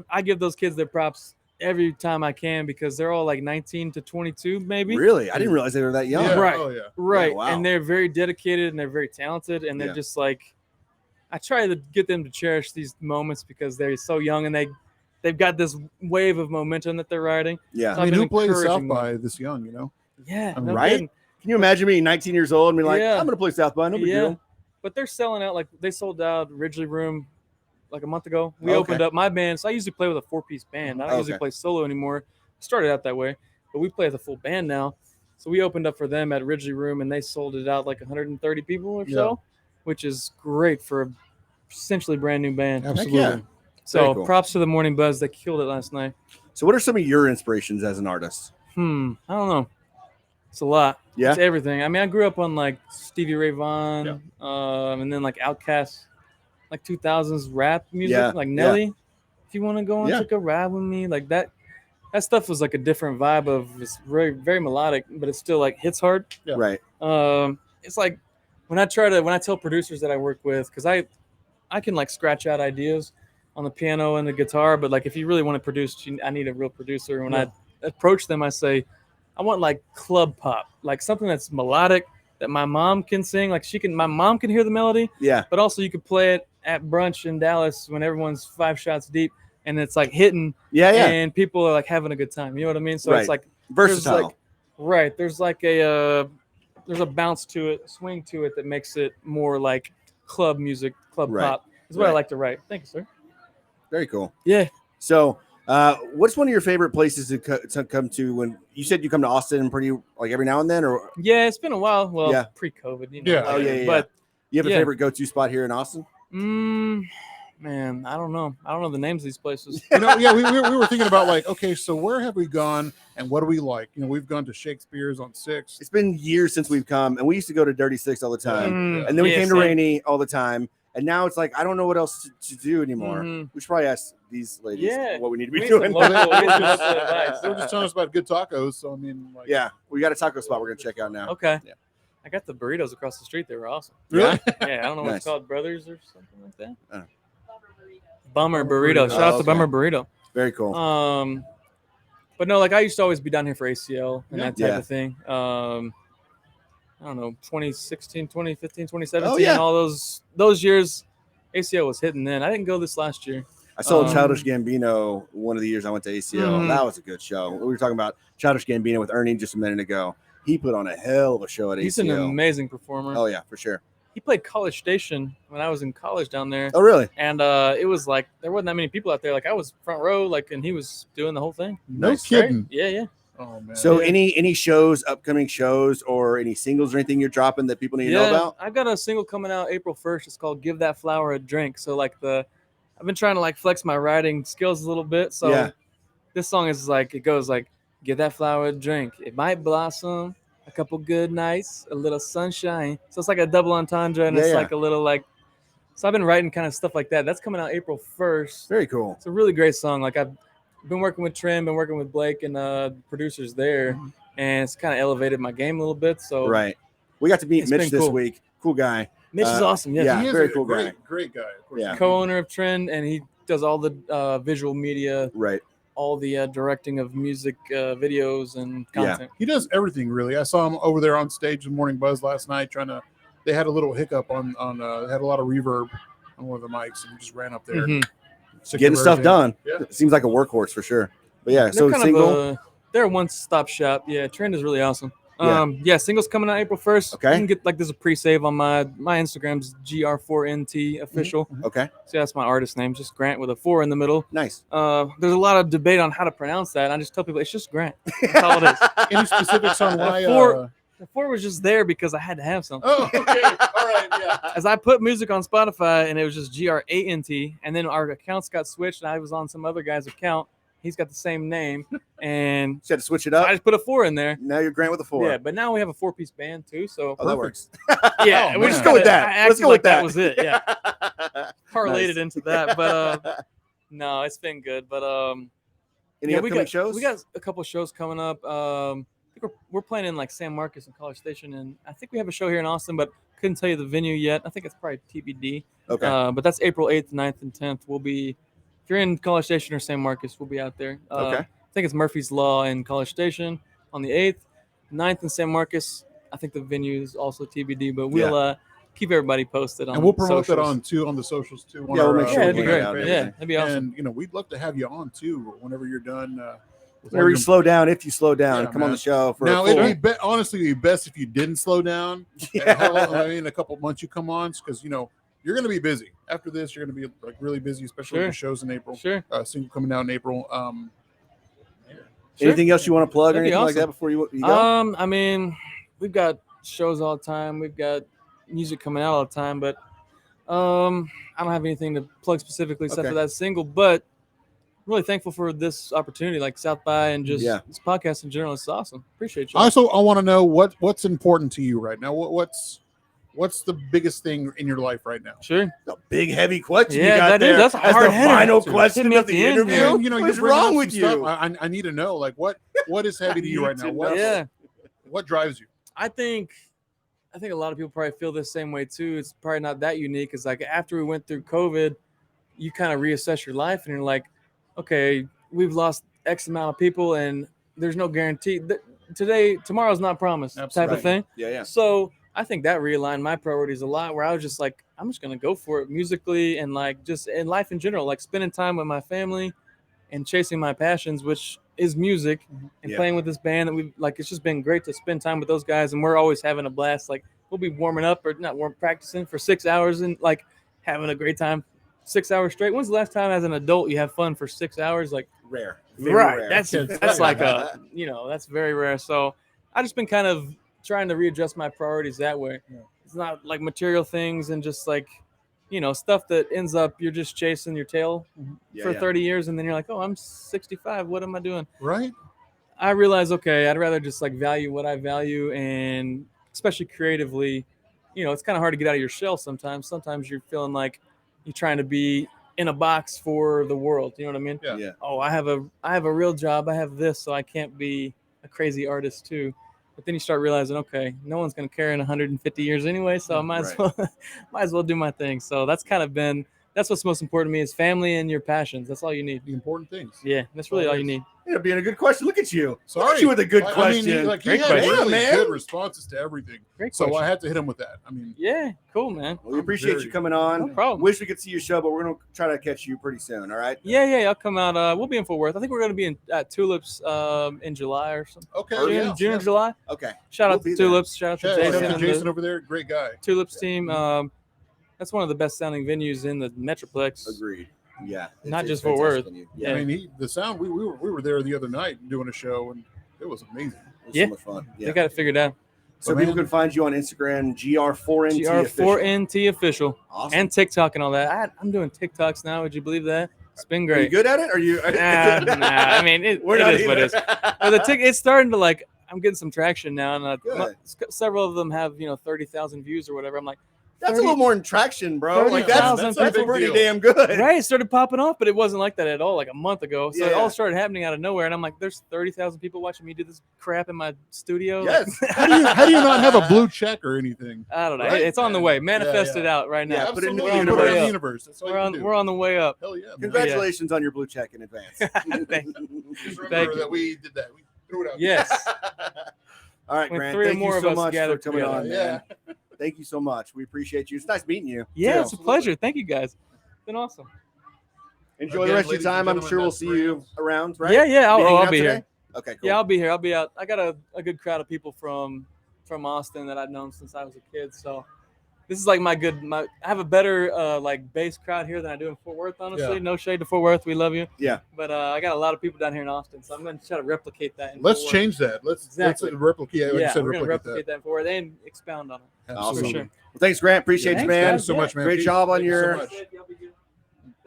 I give those kids their props every time I can, because they're all like 19 to 22, maybe. Really? I didn't realize they were that young. Yeah. Right. Oh, yeah. Right. wow. And they're very dedicated, and they're very talented, and they're Yeah. just like, I try to get them to cherish these moments because they're so young, and they've got this wave of momentum that they're riding. Yeah. I mean, I've been who plays South encouraging them. by this young, you know? Yeah, I mean, no right? kidding. Can you imagine being 19 years old and be like, Yeah. I'm gonna play South by, no big Yeah. deal. But they're selling out. Like, they sold out Ridgely Room like a month ago. We Okay. opened up my band. So I usually play with a 4-piece band. I don't usually Okay. play solo anymore. Started out that way, but we play with a full band now. So we opened up for them at Ridgely Room, and they sold it out like 130 people or so, which is great for a essentially brand new band. Absolutely. yeah. So Very cool. props to the Morning Buzz. They killed it last night. So what are some of your inspirations as an artist? I don't know. It's a lot. Yeah. It's everything. I mean, I grew up on like Stevie Ray Vaughan, and then like Outkast, like 2000s rap music, Yeah, like yeah. Nelly. If you want to go on Yeah. take a ride with me, like that stuff was like a different vibe of, it's very, very melodic, but it still like hits hard. Yeah. Right. It's like when I tell producers that I work with, because I can like scratch out ideas on the piano and the guitar, but like if you really want to produce, I need a real producer. When I approach them, I say, I want like club pop, like something that's melodic that my mom can sing. Like my mom can hear the melody, Yeah. but also you could play it at brunch in Dallas when everyone's 5 shots deep and it's like hitting Yeah. Yeah. and people are like having a good time. You know what I mean? So Right. it's like, Versatile. there's like there's a bounce to it, swing to it that makes it more like club music, club Right. pop is what I Right. like to write. Thank you, sir. Very cool. Yeah. So what's one of your favorite places to come to when you said you come to Austin pretty like every now and then, or Yeah, it's been a while. Well, Yeah. pre-COVID, you know. Yeah. Oh, yeah. But you have a Yeah. favorite go-to spot here in Austin? man, I don't know. I don't know the names of these places. You know, yeah, we were thinking about like, okay, so where have we gone and what do we like? You know, we've gone to Shakespeare's on 6th. It's been years since we've come, and we used to go to Dirty Six all the time, Mm, and then we yeah, came to same. Rainy all the time, and now it's like I don't know what else to do anymore. Mhm. We should probably ask these ladies Yeah. what we need to We be need some doing. local- Well, we need some local advice. They were just telling us about good tacos, so I mean, like, Yeah, we got a taco spot we're gonna check out now. Okay. Yeah. I got the burritos across the street. They were awesome. really? Yeah, I don't know what Nice. it's called, Brothers or something like that. Uh. Bummer burrito. Shout out Oh, to okay. Bummer burrito. Very cool. But no, like I used to always be down here for ACL and Yeah. that type Yeah. of thing. I don't know, 2016, 2015, 2017, Oh, yeah. all those years, ACL was hitting then. I didn't go this last year. I saw um, Childish Gambino one of the years I went to ACL. Mhm. That was a good show. We were talking about Childish Gambino with Ernie just a minute ago. He put on a hell of a show at He's an ACL. amazing performer. Oh yeah, for sure. He played College Station when I was in college down there. Oh really? And it was like there wasn't that many people out there. Like I was front row, like, and he was doing the whole thing. No Nice. kidding. Yeah, yeah. Oh man. So Yeah. any shows, upcoming shows, or any singles or anything you're dropping that people need to know about? I've got a single coming out April 1st. It's called "Give That Flower a Drink." So like I've been trying to like flex my writing skills a little bit. So Yeah. this song is like, it goes like, "Give that flower a drink. It might blossom. A couple good nights, a little sunshine." So it's like a double entendre, and Yeah, it's yeah. like a little like. So I've been writing kind of stuff like that. That's coming out April 1st. Very cool. It's a really great song. Like I've been working with Trim, been working with Blake and producers there, and it's kind of elevated my game a little bit. So Right. We got to meet It's Mitch been this cool. week. Cool guy. Mitch is awesome. yeah. He is very a cool great, guy. great guy. Of course. Yeah. Co-owner of Trend, and does all the visual media, Right. all the directing of music videos and Yeah. content. He does everything really. I saw him over there on stage with Morning Buzz last night they had a little hiccup on they had a lot of reverb on one of the mics, and he just ran up there. Mhm. Getting stuff done. Yeah. It seems like a workhorse for sure. But yeah, so They're kind single. of they're a one-stop shop. Yeah, Trend is really awesome. Yeah. Singles coming out April 1st. Okay. You can get there's a pre-save on my Instagram's GR4NT official. Okay. So that's my artist name, just Grant with a 4 in the middle. Nice. There's a lot of debate on how to pronounce that. I just tell people it's just Grant. That's all it is. Any specifics on why? The 4 was just there because I had to have something. Oh, okay. All right. Yeah. As I put music on Spotify and it was just GR8NT, and then our accounts got switched and I was on some other guy's account. He's got the same name, and You had to switch it I up. just put a 4 in there. Now you're Grant with a 4. Yeah, but now we have a 4-piece band too. So Oh, that works. yeah, Oh, we man. just Let's go with that. I acted Let's go like with that. that was it. Yeah, parlayed Nice. it into that, but no, it's been good. But Any we upcoming got shows? we got a couple shows coming up. I think we're playing in like San Marcos and College Station, and I think we have a show here in Austin, but couldn't tell you the venue yet. I think it's probably TBD. Okay. But that's April 8th, 9th, and 10th. We'll be, if you're in College Station or San Marcos, we'll be out there. Okay. I think it's Murphy's Law in College Station on the 8th, 9th in San Marcos. I think the venue is also TBD, but we'll keep everybody posted on. And we'll promote that socials. on the socials too. Yeah, we'll make sure Yeah, we that'd be get great. it out and Yeah, everything. that'd be awesome. And we'd love to have you on too whenever you're done. With all Whenever you your- slow down, if you slow down, Yeah, come on man. the show for Now a full. it'd be honestly it'd be best if you didn't slow down. In a couple months you come on because you're going to be busy after this. You're going to be like really busy, especially with the shows in April. Sure. Single coming out in April. Anything else you want to plug or That'd be anything like that awesome. before you go? I mean, we've got shows all the time. We've got music coming out all the time, but I don't have anything to plug specifically except Okay. for that single. But really thankful for this opportunity, like South by and just this podcast in general. It's awesome. Appreciate you. Also, I want to know what's important to you right now. What's the biggest thing in your life right now? Sure. A big heavy question Yeah, you got that is. there. That's a as hard the hitter. final Hit question me of at the the end, interview. man. And, What's you're bringing wrong up with some you? stuff. I need to know what is heavy to you right now. What drives you? I think a lot of people probably feel the same way too. It's probably not that unique. It's like after we went through COVID, you kind of reassess your life and you're like, okay, we've lost X amount of people and there's no guarantee that tomorrow's not promised type Absolutely. of thing. Yeah. So I think that realigned my priorities a lot where I was just like, I'm just going to go for it musically and like just in life in general, like spending time with my family and chasing my passions, which is music and Yeah. playing with this band that we've like, it's just been great to spend time with those guys. And we're always having a blast. Like we'll be warming up or not practicing for 6 hours and like having a great time 6 hours straight. When's the last time as an adult you have fun for 6 hours? Like Rare. Very right. rare. That's like that's very rare. So I just been kind of trying to readjust my priorities that way. Yeah. It's not like material things and just like, stuff that ends up you're just chasing your tail for 30 years and then you're like, oh, I'm 65. What am I doing? Right. I realize, okay, I'd rather just like value what I value and especially creatively, it's kind of hard to get out of your shell sometimes. Sometimes you're feeling like you're trying to be in a box for the world. You know what I mean? Yeah. Oh, I have a real job. I have this, so I can't be a crazy artist too. But then you start realizing, okay, no one's going to care in 150 years anyway, so I might as well do my thing. So that's what's most important to me is family and your passions. That's all you need. The important things. Yeah, that's really all you need. Yeah, being a good question. Look at you. Look Sorry. at you with a good I mean, question. he Great had question. really Yeah, man. good responses to everything. Great So question. I had to hit him with that. I mean, Yeah, cool, man. Well, we appreciate you coming on. No problem. Wish we could see your show, but we're gonna try to catch you pretty soon. All right. Yeah, I'll come out. We'll be in Fort Worth. I think we're going to be at Tulips in July or something. okay. June or July. Okay. Shout We'll out be to there. Tulips. Shout out to Shout Jason. out to and Jason the over there. Great guy. Tulips team. That's one of the best sounding venues in the Metroplex. Agreed. Yeah. Not It's just a Fort fantastic Worth. venue. Yeah. I mean, the sound. We were there the other night doing a show, and it was amazing. It was Yeah. so much fun. They Yeah. got it figured out. So But people man- can find you on Instagram, GR4NT official. GR4NT official Awesome. and TikTok and all that. I'm doing TikToks now. Would you believe that? It's been Are you great. good at it? Are you? Nah. I mean, it We're not is what it is. But it's starting to like. I'm getting some traction now, and Good. several of them have 30,000 views or whatever. I'm like, That's a little more in traction, bro. Like 30,000 that's people. pretty damn good. Right, it started popping off, but it wasn't like that at all. Like a month ago, so it Yeah. all started happening out of nowhere, and I'm like, "There's 30,000 people watching me do this crap in my studio." Yes. How do you not have a blue check or anything? I don't know. Right, It's on the man. way. Manifest Yeah, it out right now. Yeah, put it in the Absolutely. universe. Put it in the Up. universe. That's all you can do. We're on the way up. Hell yeah, man. Congratulations on your blue check in advance. Thank Just remember Thank you. that we did that. We threw it out. Yes. All right, When Grant. 3 or Thank more you of so us much for gathered coming together. on, man. Thank you so much. We appreciate you. It's nice meeting you. Yeah, too. it's a pleasure. Thank you guys. It's been awesome. Enjoy Again, the rest of your ladies and time. I'm gentlemen, sure we'll that's see you Grant. around, right? Yeah. You hanging I'll out be today? here. Okay, cool. Yeah, I'll be here. I'll be out. I got a good crowd of people from Austin that I've known since I was a kid. So this is like I have a better like base crowd here than I do in Fort Worth. Honestly, Yeah. no shade to Fort Worth. We love you. Yeah. But I got a lot of people down here in Austin, so I'm going to try to replicate that. In Let's Fort Worth. change that. Let's Exactly. replicate. Like you Yeah, said, we're going to replicate replicate that in Fort Worth and expound on it. that. Awesome. Absolutely. For sure. Well, thanks, Grant. Appreciate Thanks, you, man. Thank you guys. so much, man. Great Peace. job on Thank you so your- much.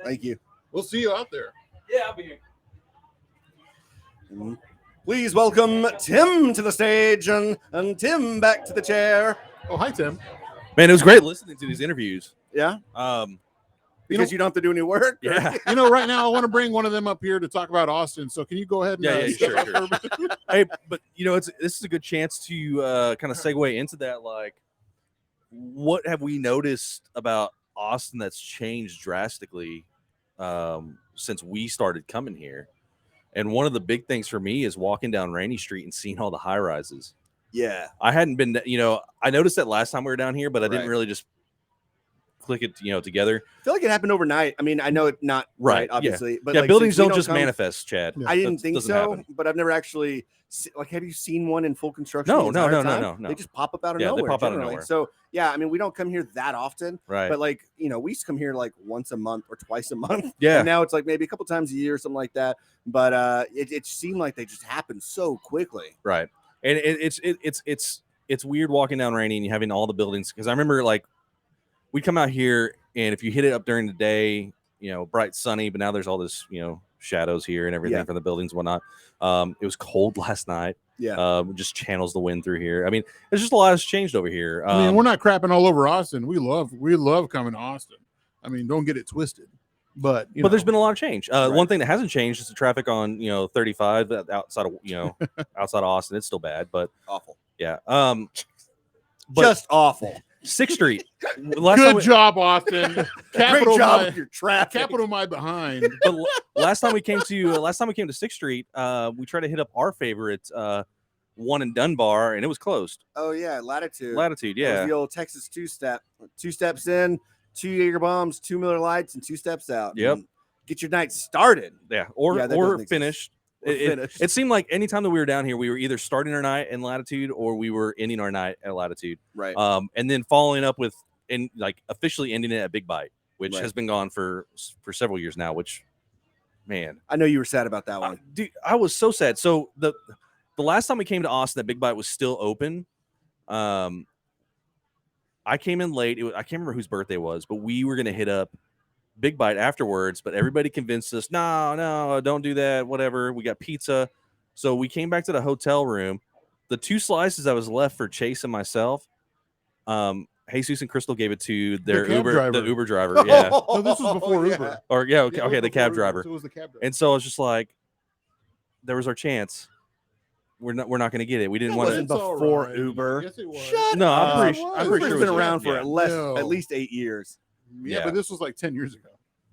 Thank you. We'll see you out there. Yeah, I'll be here. Please welcome Tim to the stage and Tim back to the chair. Oh, hi, Tim. Man, it was great listening to these interviews. Yeah, Um, because you don't have to do any work. yeah. You know, right now I want to bring one of them up here to talk about Austin. So can you go ahead and Yeah, step sure, up sure. there? Hey, but this is a good chance to kind of segue into that. Like, what have we noticed about Austin that's changed drastically since we started coming here? And one of the big things for me is walking down Rainy Street and seeing all the high rises. Yeah. I hadn't been, I noticed that last time we were down here, but I didn't Right. really just click it, together. I feel like it happened overnight. I mean, I know it not Right, yeah. obviously, but Yeah, like, buildings since we don't just come- manifest, Chad. Yeah. I didn't That think doesn't so, happen. but I've never actually like. Have you seen one in full construction? No, the no, entire no, time? no. They just pop up out of Yeah, they nowhere. pop out of generally. nowhere. So yeah, I mean, we don't come here that often, Right. but like we used to come here like once a month or twice a month. Yeah. And now it's like maybe a couple times a year or something like that. But it seemed like they just happened so quickly. Right. And it's weird walking down Rainy and you having all the buildings, because I remember like we come out here and if you hit it up during the day, bright sunny, but now there's all this, shadows here and everything Yeah. from the buildings and whatnot. It was cold last night. Yeah. Just channels the wind through here. I mean, there's just a lot has changed over here. I mean, we're not crapping all over Austin. We love coming to Austin. I mean, don't get it twisted. But there's been a lot of change. One thing that hasn't changed is the traffic on 35 outside of outside of Austin. It's still bad, but Awful. yeah. But Just awful. 6th Street. good job, Austin. Great job with your traffic. Capital my behind. But last time we came to 6th Street, we tried to hit up our favorite one in Dunbar, and it was closed. Oh yeah, Latitude. Latitude, That was yeah. the old Texas two-step. 2 steps in, 2 Jaeger bombs, 2 Miller Lights, and 2 steps out. Yep. And get your night started. Yeah, or Yeah, that doesn't exist. finished. Or finished. It seemed like anytime that we were down here, we were either starting our night in Latitude or we were ending our night at Latitude. Right. And then following up with officially ending it at Big Bite, which Right. has been gone for several years now. Which, man, I know you were sad about that one. dude, I was so sad. So the last time we came to Austin, that Big Bite was still open. I came in late. I can't remember whose birthday it was, but we were gonna hit up Big Bite afterwards, but everybody convinced us, no, don't do that. Whatever. We got pizza. So we came back to the hotel room. The 2 slices that was left for Chase and myself, Jesus and Crystal gave it to their cab driver. the Uber driver. Yeah. Oh, this was before Yeah. Uber. Or yeah, okay, Yeah, it was the before cab Uber, driver. so it was the cab driver. And so I was just like, there was our chance. We're not going to get it. We didn't It want wasn't to. It's all before right. Uber. Yes, it was. Shut No, up. I'm pretty sure Uber's it been was- around for yeah. No. at least 8 years. Yeah, Yeah. but this was like 10 years ago.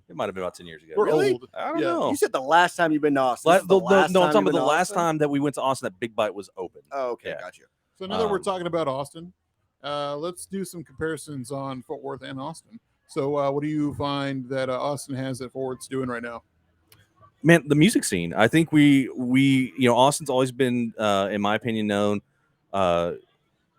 It might have been about 10 years ago. We're Really? old. I don't Yeah. know. You said the last time you've been to Austin. This is No, the last I'm time talking you've about the been to last Austin? time that we went to Austin that Big Bite was open. Oh, okay, Yeah. got you. So now that we're Um, talking about Austin, let's do some comparisons on Fort Worth and Austin. So what do you find that Austin has that Fort Worth's doing right now? Man, the music scene. I think we Austin's always been, in my opinion, known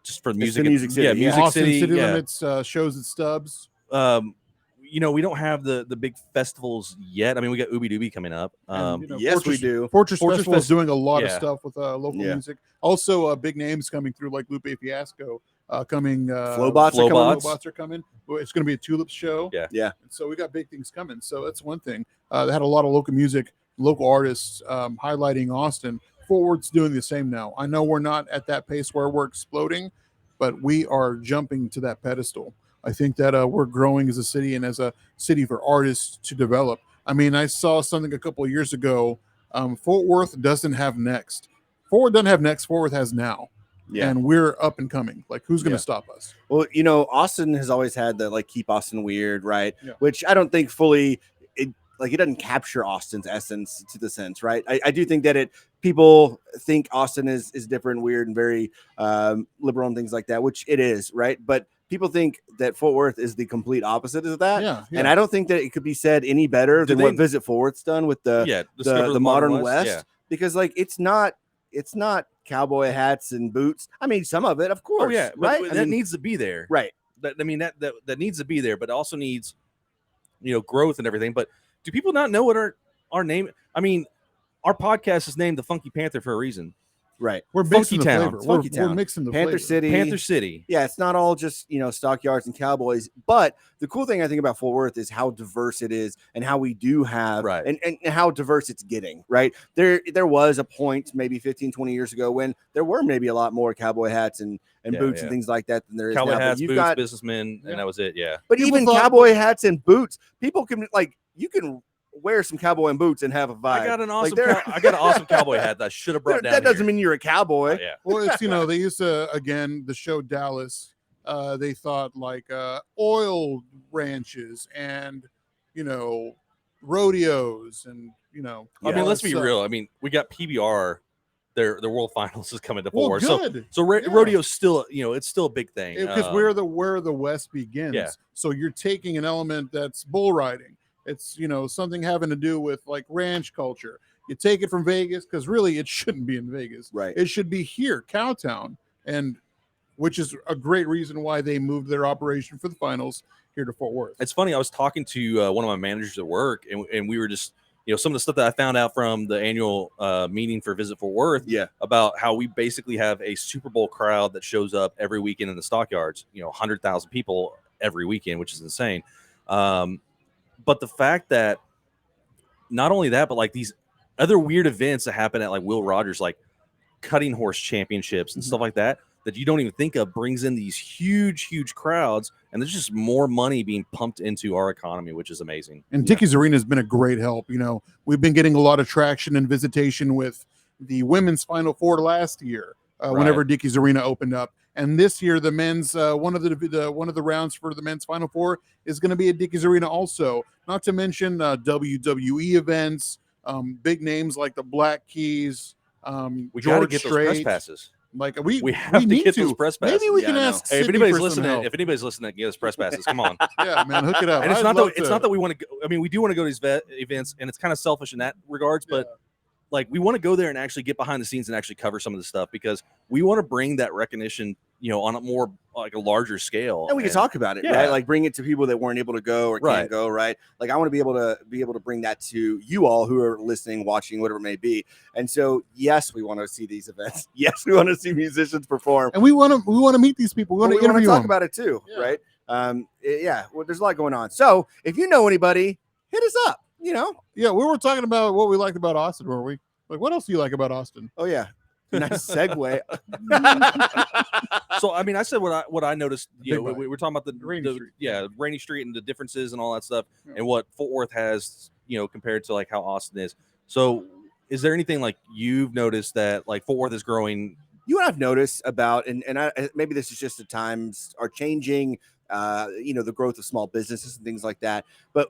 just for music. Music City, Yeah, yeah. Music Austin City. Yeah. Limits shows at Stubbs. We don't have the big festivals yet. I mean, we got Ooby Dooby coming up. And, Yes, Fortress, we do. Fortress Fortress Festival is Fest- doing a lot of yeah. stuff with local Yeah. music. Also, big names coming through like Lupe Fiasco coming. Flowbots are coming. Flowbots. Flowbots are coming. Well, it's going to be a Tulip show. Yeah. Yeah. And so we got big things coming. So that's one thing. They had a lot of local music, local artists highlighting Austin. Fort Worth's doing the same now. I know we're not at that pace where we're exploding, but we are jumping to that pedestal. I think that we're growing as a city and as a city for artists to develop. I mean, I saw something a couple of years ago. Fort Worth doesn't have next. Fort Worth doesn't have next. Fort Worth has now. Yeah. And we're up and coming. Like, who's going to stop us? Well, Austin has always had the like keep Austin weird, right? Yeah. Which I don't think fully it doesn't capture Austin's essence to the sense, right? I do think that people think Austin is different, weird, and very liberal and things like that, which it is, right? But people think that Fort Worth is the complete opposite of that. Yeah. And I don't think that it could be said any better than what Visit Fort Worth's done with the modern West. Because like it's not cowboy hats and boots. I mean, some of it, of course. Oh yeah, right. That needs to be there, right? That needs to be there, but it also needs, growth and everything. But do people not know what our name? I mean, our podcast is named the Funky Panther for a reason. Right. We're mixing the Town. flavor. Funky We're Town. mixing the Panther flavor. Panther City. Yeah, it's not all just stockyards and cowboys. But the cool thing I think about Fort Worth is how diverse it is and how we do have and how diverse it's getting. Right. There was a point maybe 15, 20 years ago when there were maybe a lot more cowboy hats and boots and things like that than there is cowboy now. hats, you've boots, got businessmen, and that was it. Yeah. But even cowboy hats and boots, people can you can wear some cowboy and boots and have a vibe. I got an awesome cowboy hat that I should have brought down. That doesn't here. mean you're a cowboy. Oh, yeah. Well, it's they used to the show Dallas. They thought like oil ranches and rodeos and I mean, let's be real. I mean, we got PBR. Their World Finals is coming to Fort Worth. So rodeo's still it's still a big thing because where the West begins. Yeah. So you're taking an element that's bull riding. It's something having to do with like ranch culture. You take it from Vegas because really it shouldn't be in Vegas. Right. It should be here, Cowtown, and which is a great reason why they moved their operation for the finals here to Fort Worth. It's funny. I was talking to one of my managers at work, and we were just some of the stuff that I found out from the annual meeting for Visit Fort Worth. Yeah. About how we basically have a Super Bowl crowd that shows up every weekend in the stockyards. 100,000 people every weekend, which is insane. But the fact that not only that, but like these other weird events that happen at like Will Rogers, like cutting horse championships and stuff like that you don't even think of, brings in these huge crowds, and there's just more money being pumped into our economy, which is amazing. And Dickies Arena has been a great help. We've been getting a lot of traction and visitation with the women's Final Four last year, whenever Dickies Arena opened up. And this year, the men's one of the rounds for the men's Final Four is going to be at Dickies Arena also. Not to mention WWE events, big names like the Black Keys, We got to George get Strait. those press passes. Like We we have need to get those press passes. Maybe we can ask. Hey, if Sydney anybody's for some listening, help. get us press passes. Come on. Yeah, man, hook it up. And it's I'd not that we want to go. I mean, we do want to go to these events, and it's kind of selfish in that regards, but like we want to go there and actually get behind the scenes and actually cover some of the stuff because we want to bring that recognition, on a more like a larger scale. And we can talk about it, right? Like bring it to people that weren't able to go or can't go, right? Like I want to be able to bring that to you all who are listening, watching, whatever it may be. And so, yes, we want to see these events. Yes, we want to see musicians perform, and we want to meet these people. We want to interview talk them. about it too, right? Well, there's a lot going on. So if you know anybody, hit us up. Yeah, we were talking about what we liked about Austin, were we? Like, what else do you like about Austin? Oh yeah, nice segue. So I mean, I said what I noticed. We were talking about the Rainy Street and the differences and all that stuff, and what Fort Worth has, compared to like how Austin is. So, is there anything like you've noticed that like Fort Worth is growing? You and I've noticed about, and maybe this is just the times are changing. The growth of small businesses and things like that. But,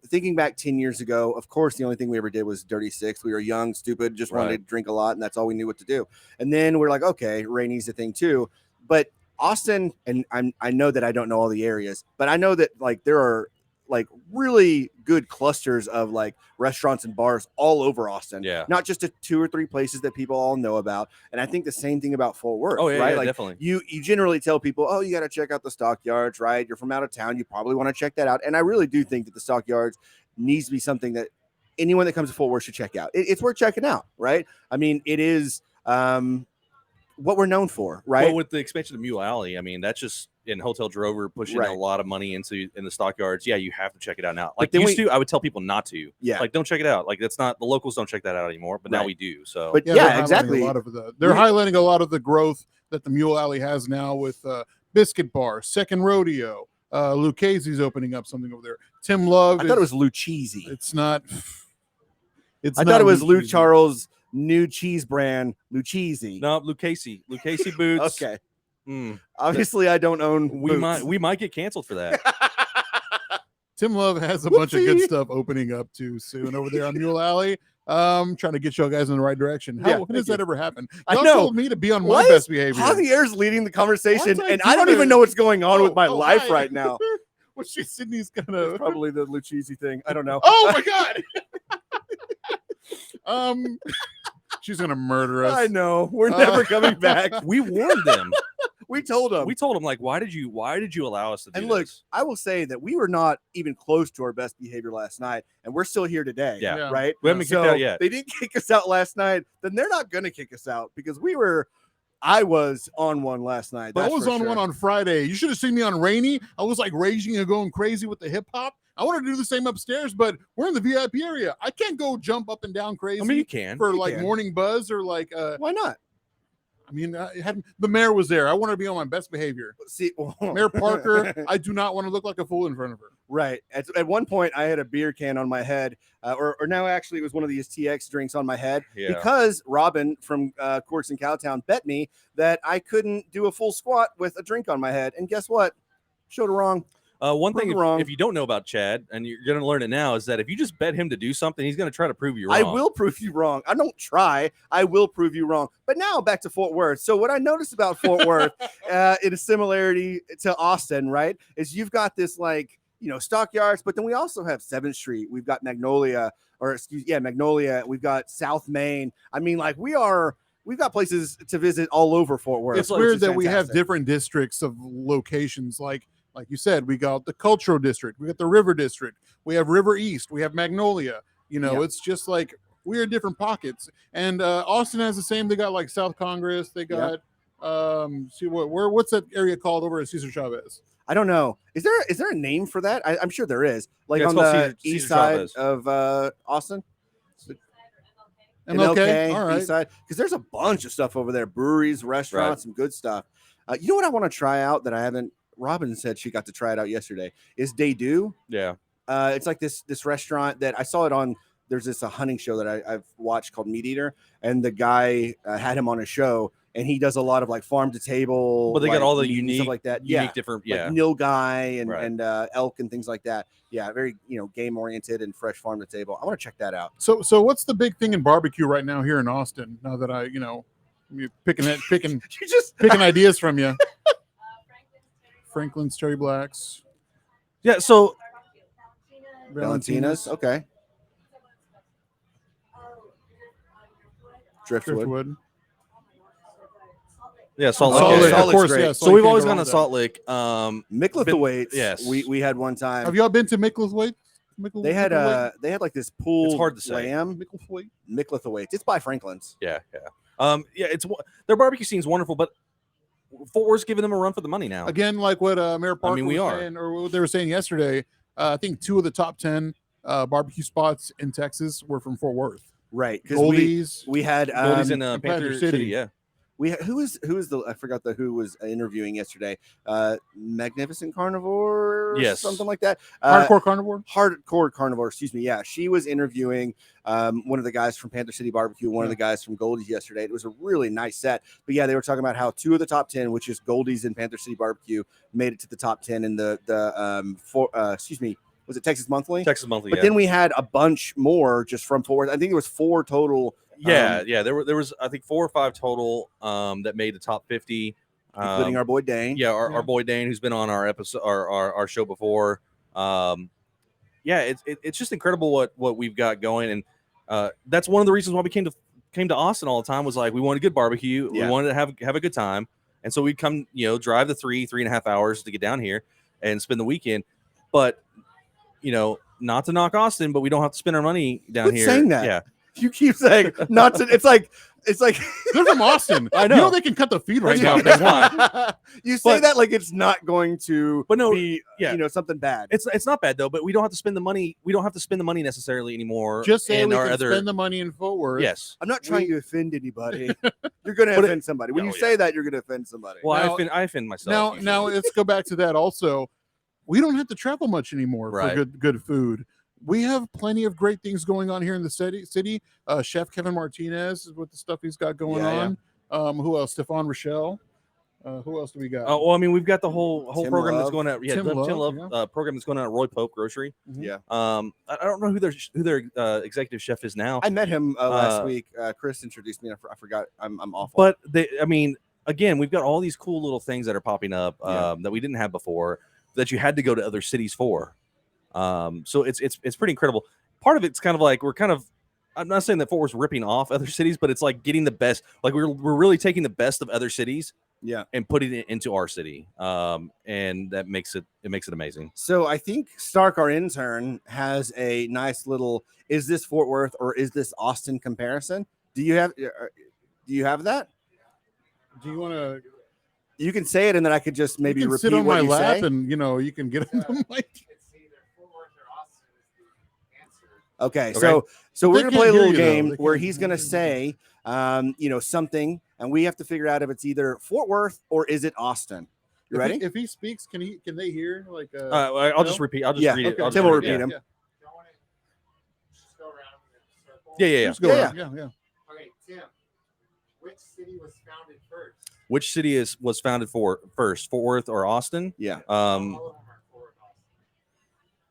thinking back 10 years ago, of course, the only thing we ever did was Dirty Six. We were young, stupid, just wanted to drink a lot, and that's all we knew what to do. And then we're like, okay, Rainy's a thing too. But Austin, and I know that I don't know all the areas, but I know that like there are like really good clusters of like restaurants and bars all over Austin. Yeah. Not just 2 or 3 places that people all know about. And I think the same thing about Fort Worth. Oh, yeah, right? yeah, Like definitely. You generally tell people, oh, you got to check out the stockyards, right? You're from out of town. You probably want to check that out. And I really do think that the stockyards needs to be something that anyone that comes to Fort Worth should check out. It's worth checking out, right? I mean, it is what we're known for, right? Well, with the expansion of Mule Alley, I mean, that's just in Hotel Drover pushing a lot of money in the stockyards. Yeah, you have to check it out now. Like I would tell people not to. Yeah, like don't check it out. Like that's not, the locals don't check that out anymore, but now we do. So, but exactly. They're highlighting a lot of the growth that the Mule Alley has now with Biscuit Bar, Second Rodeo, Lucchese's opening up something over there. Tim Love. I thought it was Lucchese. It's not. It's I not thought it was Lou Lucchese. Charles' new cheese brand, Lucchese. No, Lucchese boots. Okay. Mm. Obviously, I don't own. We might get canceled for that. Tim Love has a bunch of good Whoopsie. stuff opening up too soon over there on Mule Alley. Trying to get you guys in the right direction. When Thank does you. that ever happen? I Y'all know. told me to be on my What? best behavior. Javier's leading the conversation, What's I and I don't doing? even know what's going on with my life hi. right now. Well, Sydney's It's gonna. probably the Lucchese thing. I don't know. Oh my god. She's gonna murder us. I know. We're never coming back. We warned them. We told them. We told them, like, why did you allow us to do And look, this? I will say that we were not even close to our best behavior last night, and we're still here today. Yeah. Yeah. Right. We haven't been So kicked out yet. They didn't kick us out last night. Then they're not going to kick us out because I was on one last night. But I that's was for on sure. one on Friday. You should have seen me on Rainy. I was like raging and going crazy with the hip hop. I want to do the same upstairs, but we're in the VIP area. I can't go jump up and down crazy I mean, you can. for you like can. morning buzz or like Why not? I mean, the mayor was there. I want to be on my best behavior. See, Mayor Parker, I do not want to look like a fool in front of her. Right. At one point, I had a beer can on my head, or now actually it was one of these TX drinks on my head Yeah. because Robin from Corks and Cowtown bet me that I couldn't do a full squat with a drink on my head. And guess what? Showed her wrong. One thing, Proved wrong. if you don't know about Chad, and you're going to learn it now, is that if you just bet him to do something, he's going to try to prove you wrong. I will prove you wrong. I don't try. I will prove you wrong. But now back to Fort Worth. So what I noticed about Fort Worth, in a similarity to Austin, right, is you've got this stockyards, but then we also have 7th Street. We've got Magnolia. We've got South Main. I mean, we've got places to visit all over Fort Worth. It's which weird is that we have fantastic. different districts of locations. Like you said, we got the cultural district, we got the river district, we have River East, we have Magnolia. Yeah. It's just like we're different pockets. And Austin has the same. They got like South Congress. They got what's that area called over at Cesar Chavez? I don't know. Is there a name for that? I'm sure there is. Like Yeah, it's on called the Cesar east side Chavez. of Austin. MLK. All right. East side, because there's a bunch of stuff over there, breweries, restaurants, some good stuff. You know what I want to try out that I haven't? Robin said she got to try it out yesterday. Is They Do? Yeah. It's like this restaurant that I saw it on. There's a hunting show that I've watched called Meat Eater, and the guy had him on a show, and he does a lot of like farm to table. But they got all the meat and unique, stuff like that. unique different, like nilgai and Right. and elk and things like that. Yeah, very game oriented and fresh farm to table. I want to check that out. So what's the big thing in barbecue right now here in Austin? Now that I'm picking You just picking ideas from you. Franklin's Cherry Blacks, Yeah. So Valentina's. Okay. Driftwood. Driftwood. yeah, Salt Salt Lake. Lake, area. of course, yeah. So we've can't always go gone wrong to with Salt Lake. Micklethwaite's. Yes. we had one that. time. Have y'all been to Micklethwaite? They had like this pool. It's hard to say. Lamb. Micklethwaite. Micklethwaite's. It's by Franklin's. Yeah. It's their barbecue scene's wonderful, but Fort Worth's giving them a run for the money now. Again, like what Mayor Parker we was are. saying, or what they were saying yesterday. I think 2 of the top 10 barbecue spots in Texas were from Fort Worth. Right. Because Goldies. we had Goldie's in Panther Panther City. City. Yeah. who is the I forgot who was interviewing yesterday. Magnificent Carnivore, or Yes. something like that. Hardcore Carnivore. Hardcore Carnivore, excuse me. Yeah, she was interviewing one of the guys from Panther City Barbecue, one of the guys from Goldie's yesterday. It was a really nice set. But yeah, they were talking about how 2 of the top 10, which is Goldie's and Panther City Barbecue, made it to the top 10 in was it Texas Monthly? Texas Monthly. But then we had a bunch more just from Fort Worth. I think it was 4 total. Yeah. There was I think 4 or 5 total that made the top 50, including our boy Dane. Yeah, our boy Dane, who's been on our episode, our show before. It's just incredible what we've got going, and that's one of the reasons why we came to Austin all the time. Was like we wanted good barbecue, we wanted to have a good time, and so we'd come, drive the 3.5 hours to get down here and spend the weekend. But not to knock Austin, but we don't have to spend our money down Quit here. saying that. Yeah, You keep saying not to. It's like They're from Austin. I know. You know they can cut the feed right now if they want. You say that like it's not going to But no, be yeah. something bad. It's not bad though. But we don't have to spend the money. We don't have to spend the money necessarily anymore. Just say in we our can other. spend the money in Fort Worth. Yes. I'm not trying to offend anybody. You're going to But offend somebody. When Oh, you say that, you're going to offend somebody. Well, Now- I offend myself. Now let's go back to that also. we don't have to travel much anymore Right. for good food. We have plenty of great things going on here in the city. Chef Kevin Martinez with the stuff he's got going on. Who else? Stefan Rochelle. Who else do we got? Oh, well, I mean, we've got the whole Tim program that's Love. going out. Yeah, Tim Tim Love, Love program that's going on at Roy Pope Grocery. Yeah. I don't know who their executive chef is now. I met him last week. Chris introduced me. I forgot. I'm awful. But I mean, again, we've got all these cool little things that are popping up that we didn't have before that you had to go to other cities for. So it's pretty incredible. Part of it's kind of like I'm not saying that Fort Worth's ripping off other cities, but it's like getting the best. Like we're really taking the best of other cities, and putting it into our city, and that makes it amazing. So I think Stark, our intern, has a nice little. Is this Fort Worth or is this Austin comparison? Do you have that? Do you want to? You can say it, and then I could just maybe you can repeat sit on what my you lap, say. and you can get on the mic. Okay, Okay. so we're They gonna play a can't hear little you, though. game They where can't- he's gonna say, something, and we have to figure out if it's either Fort Worth or is it Austin. You ready? If he speaks, can they hear? Like, I'll just repeat. I'll just Yeah, read it. okay. I'll Tim just will read it. repeat him. Yeah. Just go Yeah, around. Yeah. Okay, Tim, which city was founded first? Which city was founded first, Fort Worth or Austin? Yeah, All of them are Fort Austin.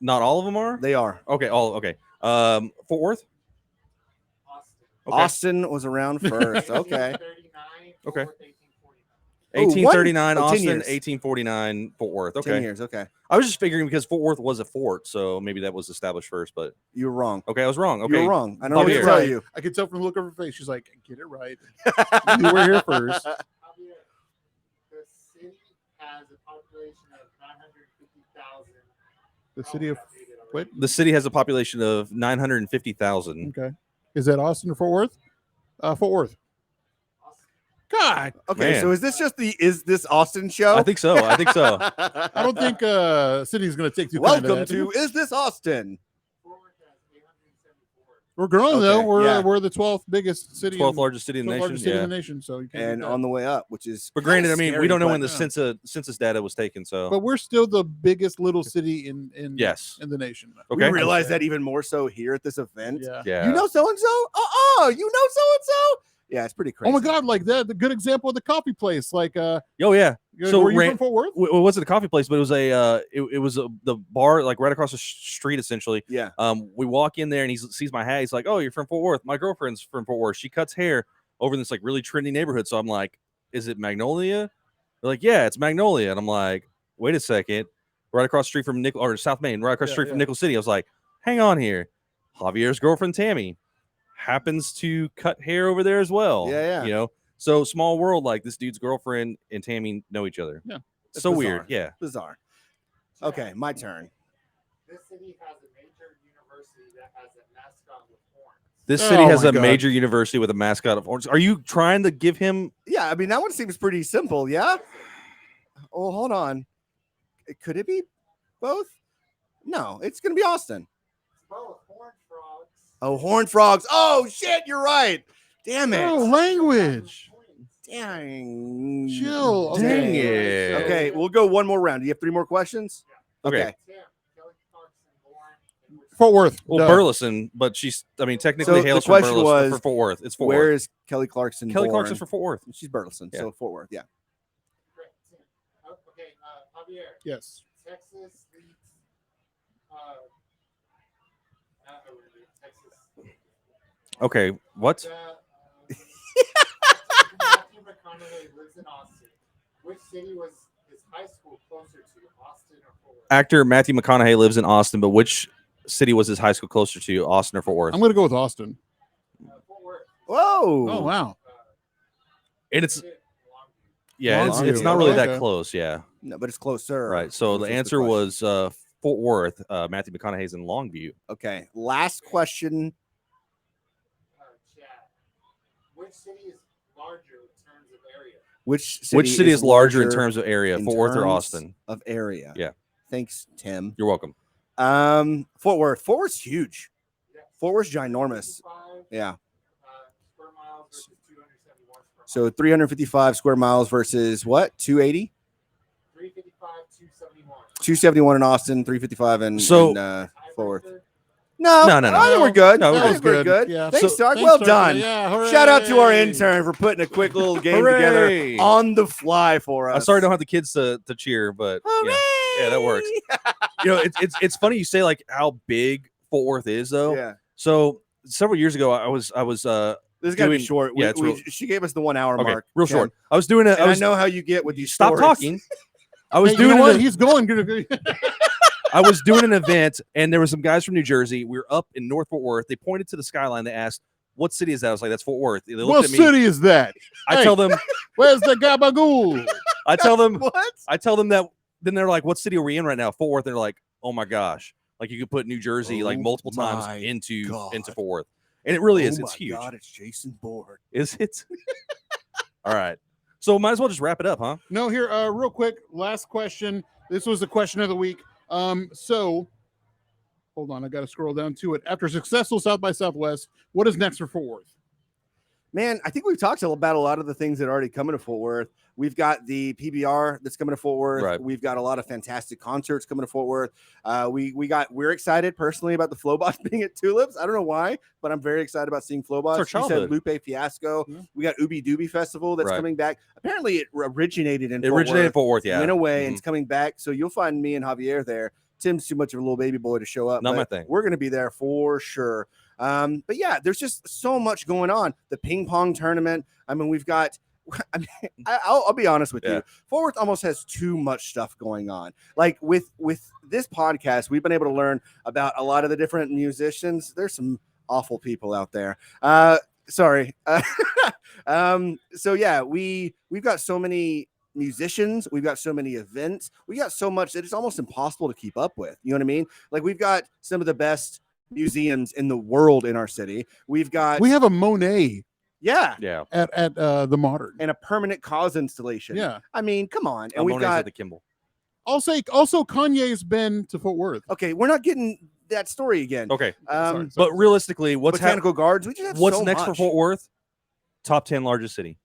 Not all of them are. they are. Okay, okay. Fort Worth. Austin. Okay. Austin was around first. Okay. 1839, Okay. Fort Worth, 1849. 1839 Oh, 10 Austin, years. 1849 Fort Worth. 10 Okay. years. Okay. I was just figuring because Fort Worth was a fort, so maybe that was established first. But You were wrong. okay, I was wrong. Okay, You were wrong. I don't know what to Javier. tell you. I can tell from the look of her face. She's like, "Get it right. You were here first." Javier, the city has a population of 950,000. The city of what? The city has a population of 950,000. Okay. Is that Austin or Fort Worth? Fort Worth. God, Okay, Man. so is this Austin show? I think so. I think so. I don't think city's going to take too. Welcome to Is This Austin? Fort Worth has 874. We're growing though. Okay, We're the 12th biggest city. 12th largest city in the 12th nation. largest city Yeah. in the nation. So you can't And beat that. on the way up, which is. But granted, I mean, we scary, don't know but- when the census data was taken. So But we're still the biggest little city in yes. in the nation. Okay. We realize that even more so here at this event. Yeah. Yeah. You know so and so? You know so and so? Yeah, it's pretty crazy. Oh my God, like that. The good example of the coffee place. Like, Oh yeah. So were you Ran- from Fort Worth? It wasn't a coffee place, but it was it was the bar like right across the street essentially. Yeah. We walk in there and he sees my hat. He's like, "Oh, you're from Fort Worth." My girlfriend's from Fort Worth. She cuts hair over in this like really trendy neighborhood. So I'm like, "Is it Magnolia?" They're like, "Yeah, it's Magnolia." And I'm like, "Wait a second, right across the street from South Main, right across the street from Nickel City." I was like, "Hang on here, Javier's girlfriend Tammy happens to cut hair over there as well." Yeah. You know, so small world. Like this dude's girlfriend and Tammy know each other. Yeah. It's So bizarre. weird. Yeah. Bizarre. Okay, my turn. This city has a major university that has a mascot with horns. This city Oh has my a God. major university with a mascot of orange. Are you trying to give him? Yeah, I mean, that one seems pretty simple. Yeah. Oh, hold on. Could it be both? No, it's going to be Austin. It's both horned frogs. Oh, Horned Frogs. Oh, shit, you're right. Damn it. Oh, language. Dang. Chill. Dang Okay. it. Okay, we'll go one more round. Do you have 3 more questions? Okay. Tim, Kelly Clarkson born in which Fort Worth. Well, Duh. Burleson, but she's. I mean, technically So the hails from question Burleson was, for Fort Worth. It's Fort Where Worth. is Kelly Clarkson Kelly born? Clarkson's for Fort Worth. She's Burleson, Yeah. so Fort Worth, yeah. Great, Tim. Okay, Javier, Yes. Texas leads. Texas. Okay. What? Matthew McConaughey lives in Austin. Which city was his high school closer to, Austin or Fort Worth? Actor Matthew McConaughey lives in Austin, but which city was his high school closer to, Austin or Fort Worth? I'm going to go with Austin. Fort Worth. Whoa. Oh, wow. And it's Longview. yeah, Longview. it's not really Okay. that close. Yeah. No, but it's closer. Right. So the Which was answer question. was Fort Worth. Matthew McConaughey's in Longview. Okay, last question. Chad. Which city is larger in terms of area? Which Which city is larger in terms of area, in Fort Worth or terms Austin? Of area. Yeah. Thanks, Tim. You're welcome. Fort Worth. Fort Worth's huge. Yes. Fort Worth's ginormous. 55, Yeah. Square miles versus 271 square miles. So 355 square miles versus what? 280? 355, 271. 271 in Austin, 355 in Fort Worth. No. I think we're good. No, I we're think we're good. Yeah. Thanks, So- Stark. Thanks, Well Stark. done. Yeah, Shout out to our hooray. intern for putting a quick little game together Hooray. on the fly for us. I'm sorry I don't have the kids to cheer, but yeah, that works. You know, it's funny you say like how big Fort Worth is though. Yeah. So several years ago, I was This is gotta be doing- short. yeah, it's real- She gave us the 1 hour okay, mark. real Ken. short. I was doing it. And I know how you get with these Stop stories. talking. I was Hey, doing you know what? it. He's going. I was doing an event, and there were some guys from New Jersey. We were up in North Fort Worth. They pointed to the skyline. They asked, "What city is that?" I was like, "That's Fort Worth." They looked What at me. city is that? I Hey. tell them. Where's the gabagool? I tell them. What? I tell them that. Then they're like, "What city are we in right now?" Fort Worth. They're like, "Oh my gosh!" Like you could put New Jersey like Oh multiple my times into God. Fort Worth, and it really is. Oh It's my huge. God, it's Jason Bourne. Is it? All right. So might as well just wrap it up, huh? No, here, real quick, last question. This was the question of the week. So hold on, I got to scroll down to it. After successful South by Southwest, what is next for Fort Worth? Man, I think we've talked about a lot of the things that are already coming to Fort Worth. We've got the PBR that's coming to Fort Worth. Right. We've got a lot of fantastic concerts coming to Fort Worth. We're excited personally about the Flowbots being at Tulips. I don't know why, but I'm very excited about seeing Flowbots. It's our You said childhood. Lupe Fiasco. Yeah. We got Ooby Dooby Festival that's Right. coming back. Apparently, it originated in It Fort originated in Worth, Fort Worth, yeah. went away, and Mhm. it's coming back. So you'll find me and Javier there. Tim's too much of a little baby boy to show up. Not but my thing. We're going to be there for sure. But yeah, there's just so much going on. The ping pong tournament. I mean, we've got. I mean, I'll be honest with Yeah. you. Fort Worth almost has too much stuff going on. Like with this podcast, we've been able to learn about a lot of the different musicians. There's some awful people out there. Sorry. So yeah, we've got so many musicians, we've got so many events, we got so much that it's almost impossible to keep up with. You know what I mean? Like we've got some of the best museums in the world in our city. We We have a Monet yeah, Yeah. at the Modern. and a permanent cause installation. Yeah. I mean, come on. And I'm we've Monet's got at the Kimball. I'll say also Kanye's been to Fort Worth. okay, we're not getting that story again. Okay. Sorry. But realistically, what's Botanical Gardens. We just have what's so next for much. Fort Worth? Top 10 largest city.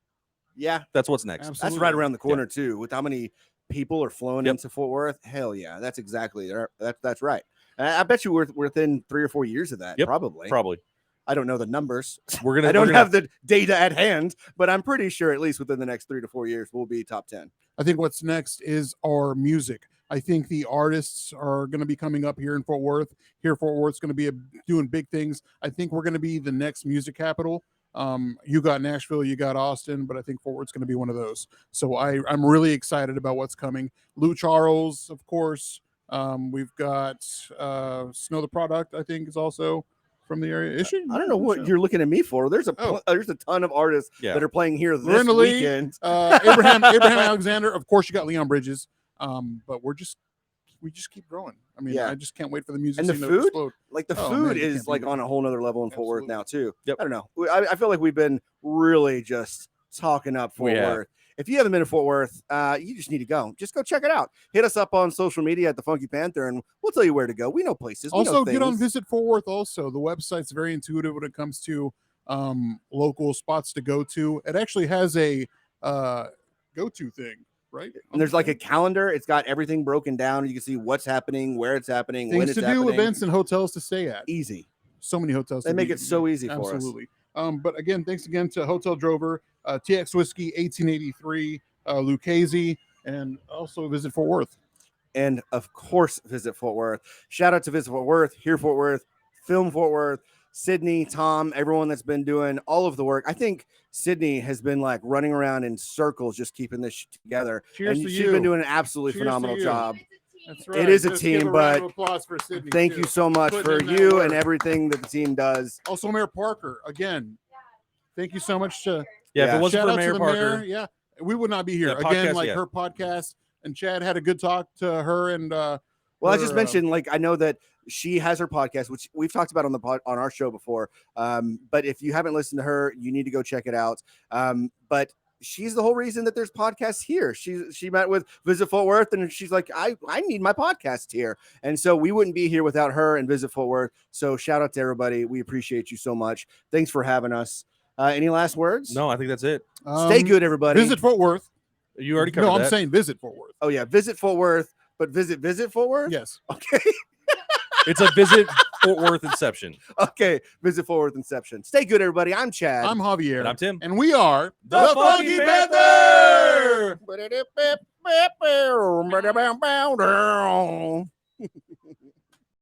Yeah, That's what's next. Absolutely. that's right around the corner too. With how many people are flowing Yep. into Fort Worth, hell yeah, that's exactly there. That's right. And I bet you we're within 3 or 4 years of that. Yep, Probably. Probably. I don't know the numbers. We're gonna. I don't we're gonna- have the data at hand, but I'm pretty sure at least within the next 3 to 4 years we'll be top 10. I think what's next is our music. I think the artists are going to be coming up here in Fort Worth. Here, Fort Worth's going to be doing big things. I think we're going to be the next music capital. You got Nashville, you got Austin, but I think Fort Worth's going to be one of those. So I'm really excited about what's coming. Lou Charles, of course. We've got Snow the Product, I think, is also from the area. Is she? I don't know what you're looking at me for. There's a ton of artists Yeah. that are playing here this Miranda Lee, weekend. Abraham Alexander. Of course, you got Leon Bridges. But we just keep growing. I mean, Yeah. I just can't wait for the music And the scene to food? explode. Like the Oh, food man, you is can't like beat on a whole nother level in Fort Worth Absolutely. now too. Yep. I don't know. I feel like we've been really just talking up Fort We have. Worth. If you haven't been to Fort Worth, you just need to go. Just go check it out. Hit us up on social media at the Funky Panther, and we'll tell you where to go. We know places. We Also, know get on things. Visit Fort Worth. Also, the website's very intuitive when it comes to local spots to go to. It actually has a go-to thing, right? And there's like a calendar. It's got everything broken down. You can see what's happening, where it's happening, when things it's to happening. do, events, and hotels to stay at. Easy. So many hotels. They to make be it so in. easy for us. Absolutely. But again, thanks again to Hotel Drover, TX Whiskey 1883, Lucchese, and also Visit Fort Worth. And of course, Visit Fort Worth. Shout out to Visit Fort Worth, Here Fort Worth, Film Fort Worth, Sydney, Tom, everyone that's been doing all of the work. I think Sydney has been like running around in circles just keeping this together. Cheers and to she's you. been doing an absolutely Cheers to phenomenal you. job. That's It is a Let's give team, round but of applause for Sydney, Thank too. you so much Putting for in that you work. and everything that the team does. Also, Mayor Parker, again, thank you so much to Yeah, if Yeah. it wasn't shout for out Mayor to the Parker, mayor. Yeah, we would not be here. Yeah, Again, podcast, like yeah. her podcast, and Chad had a good talk to her. And Well, I just her, mentioned, like, I know that she has her podcast, which we've talked about on on our show before. But if you haven't listened to her, you need to go check it out. But she's the whole reason that there's podcasts here. She met with Visit Fort Worth, and she's like, I need my podcast here. And so we wouldn't be here without her and Visit Fort Worth. So shout out to everybody. We appreciate you so much. Thanks for having us. Any last words? no, I think that's it. Stay good, everybody. Visit Fort Worth. You already covered No, I'm that. saying visit Fort Worth. Oh yeah, Visit Fort Worth. But visit Fort Worth? Yes. Okay. It's a visit Fort Worth Inception. Okay. Visit Fort Worth Inception. Stay good, everybody. I'm Chad. I'm Javier. And I'm Tim. And we are The Funky Panther! Panther!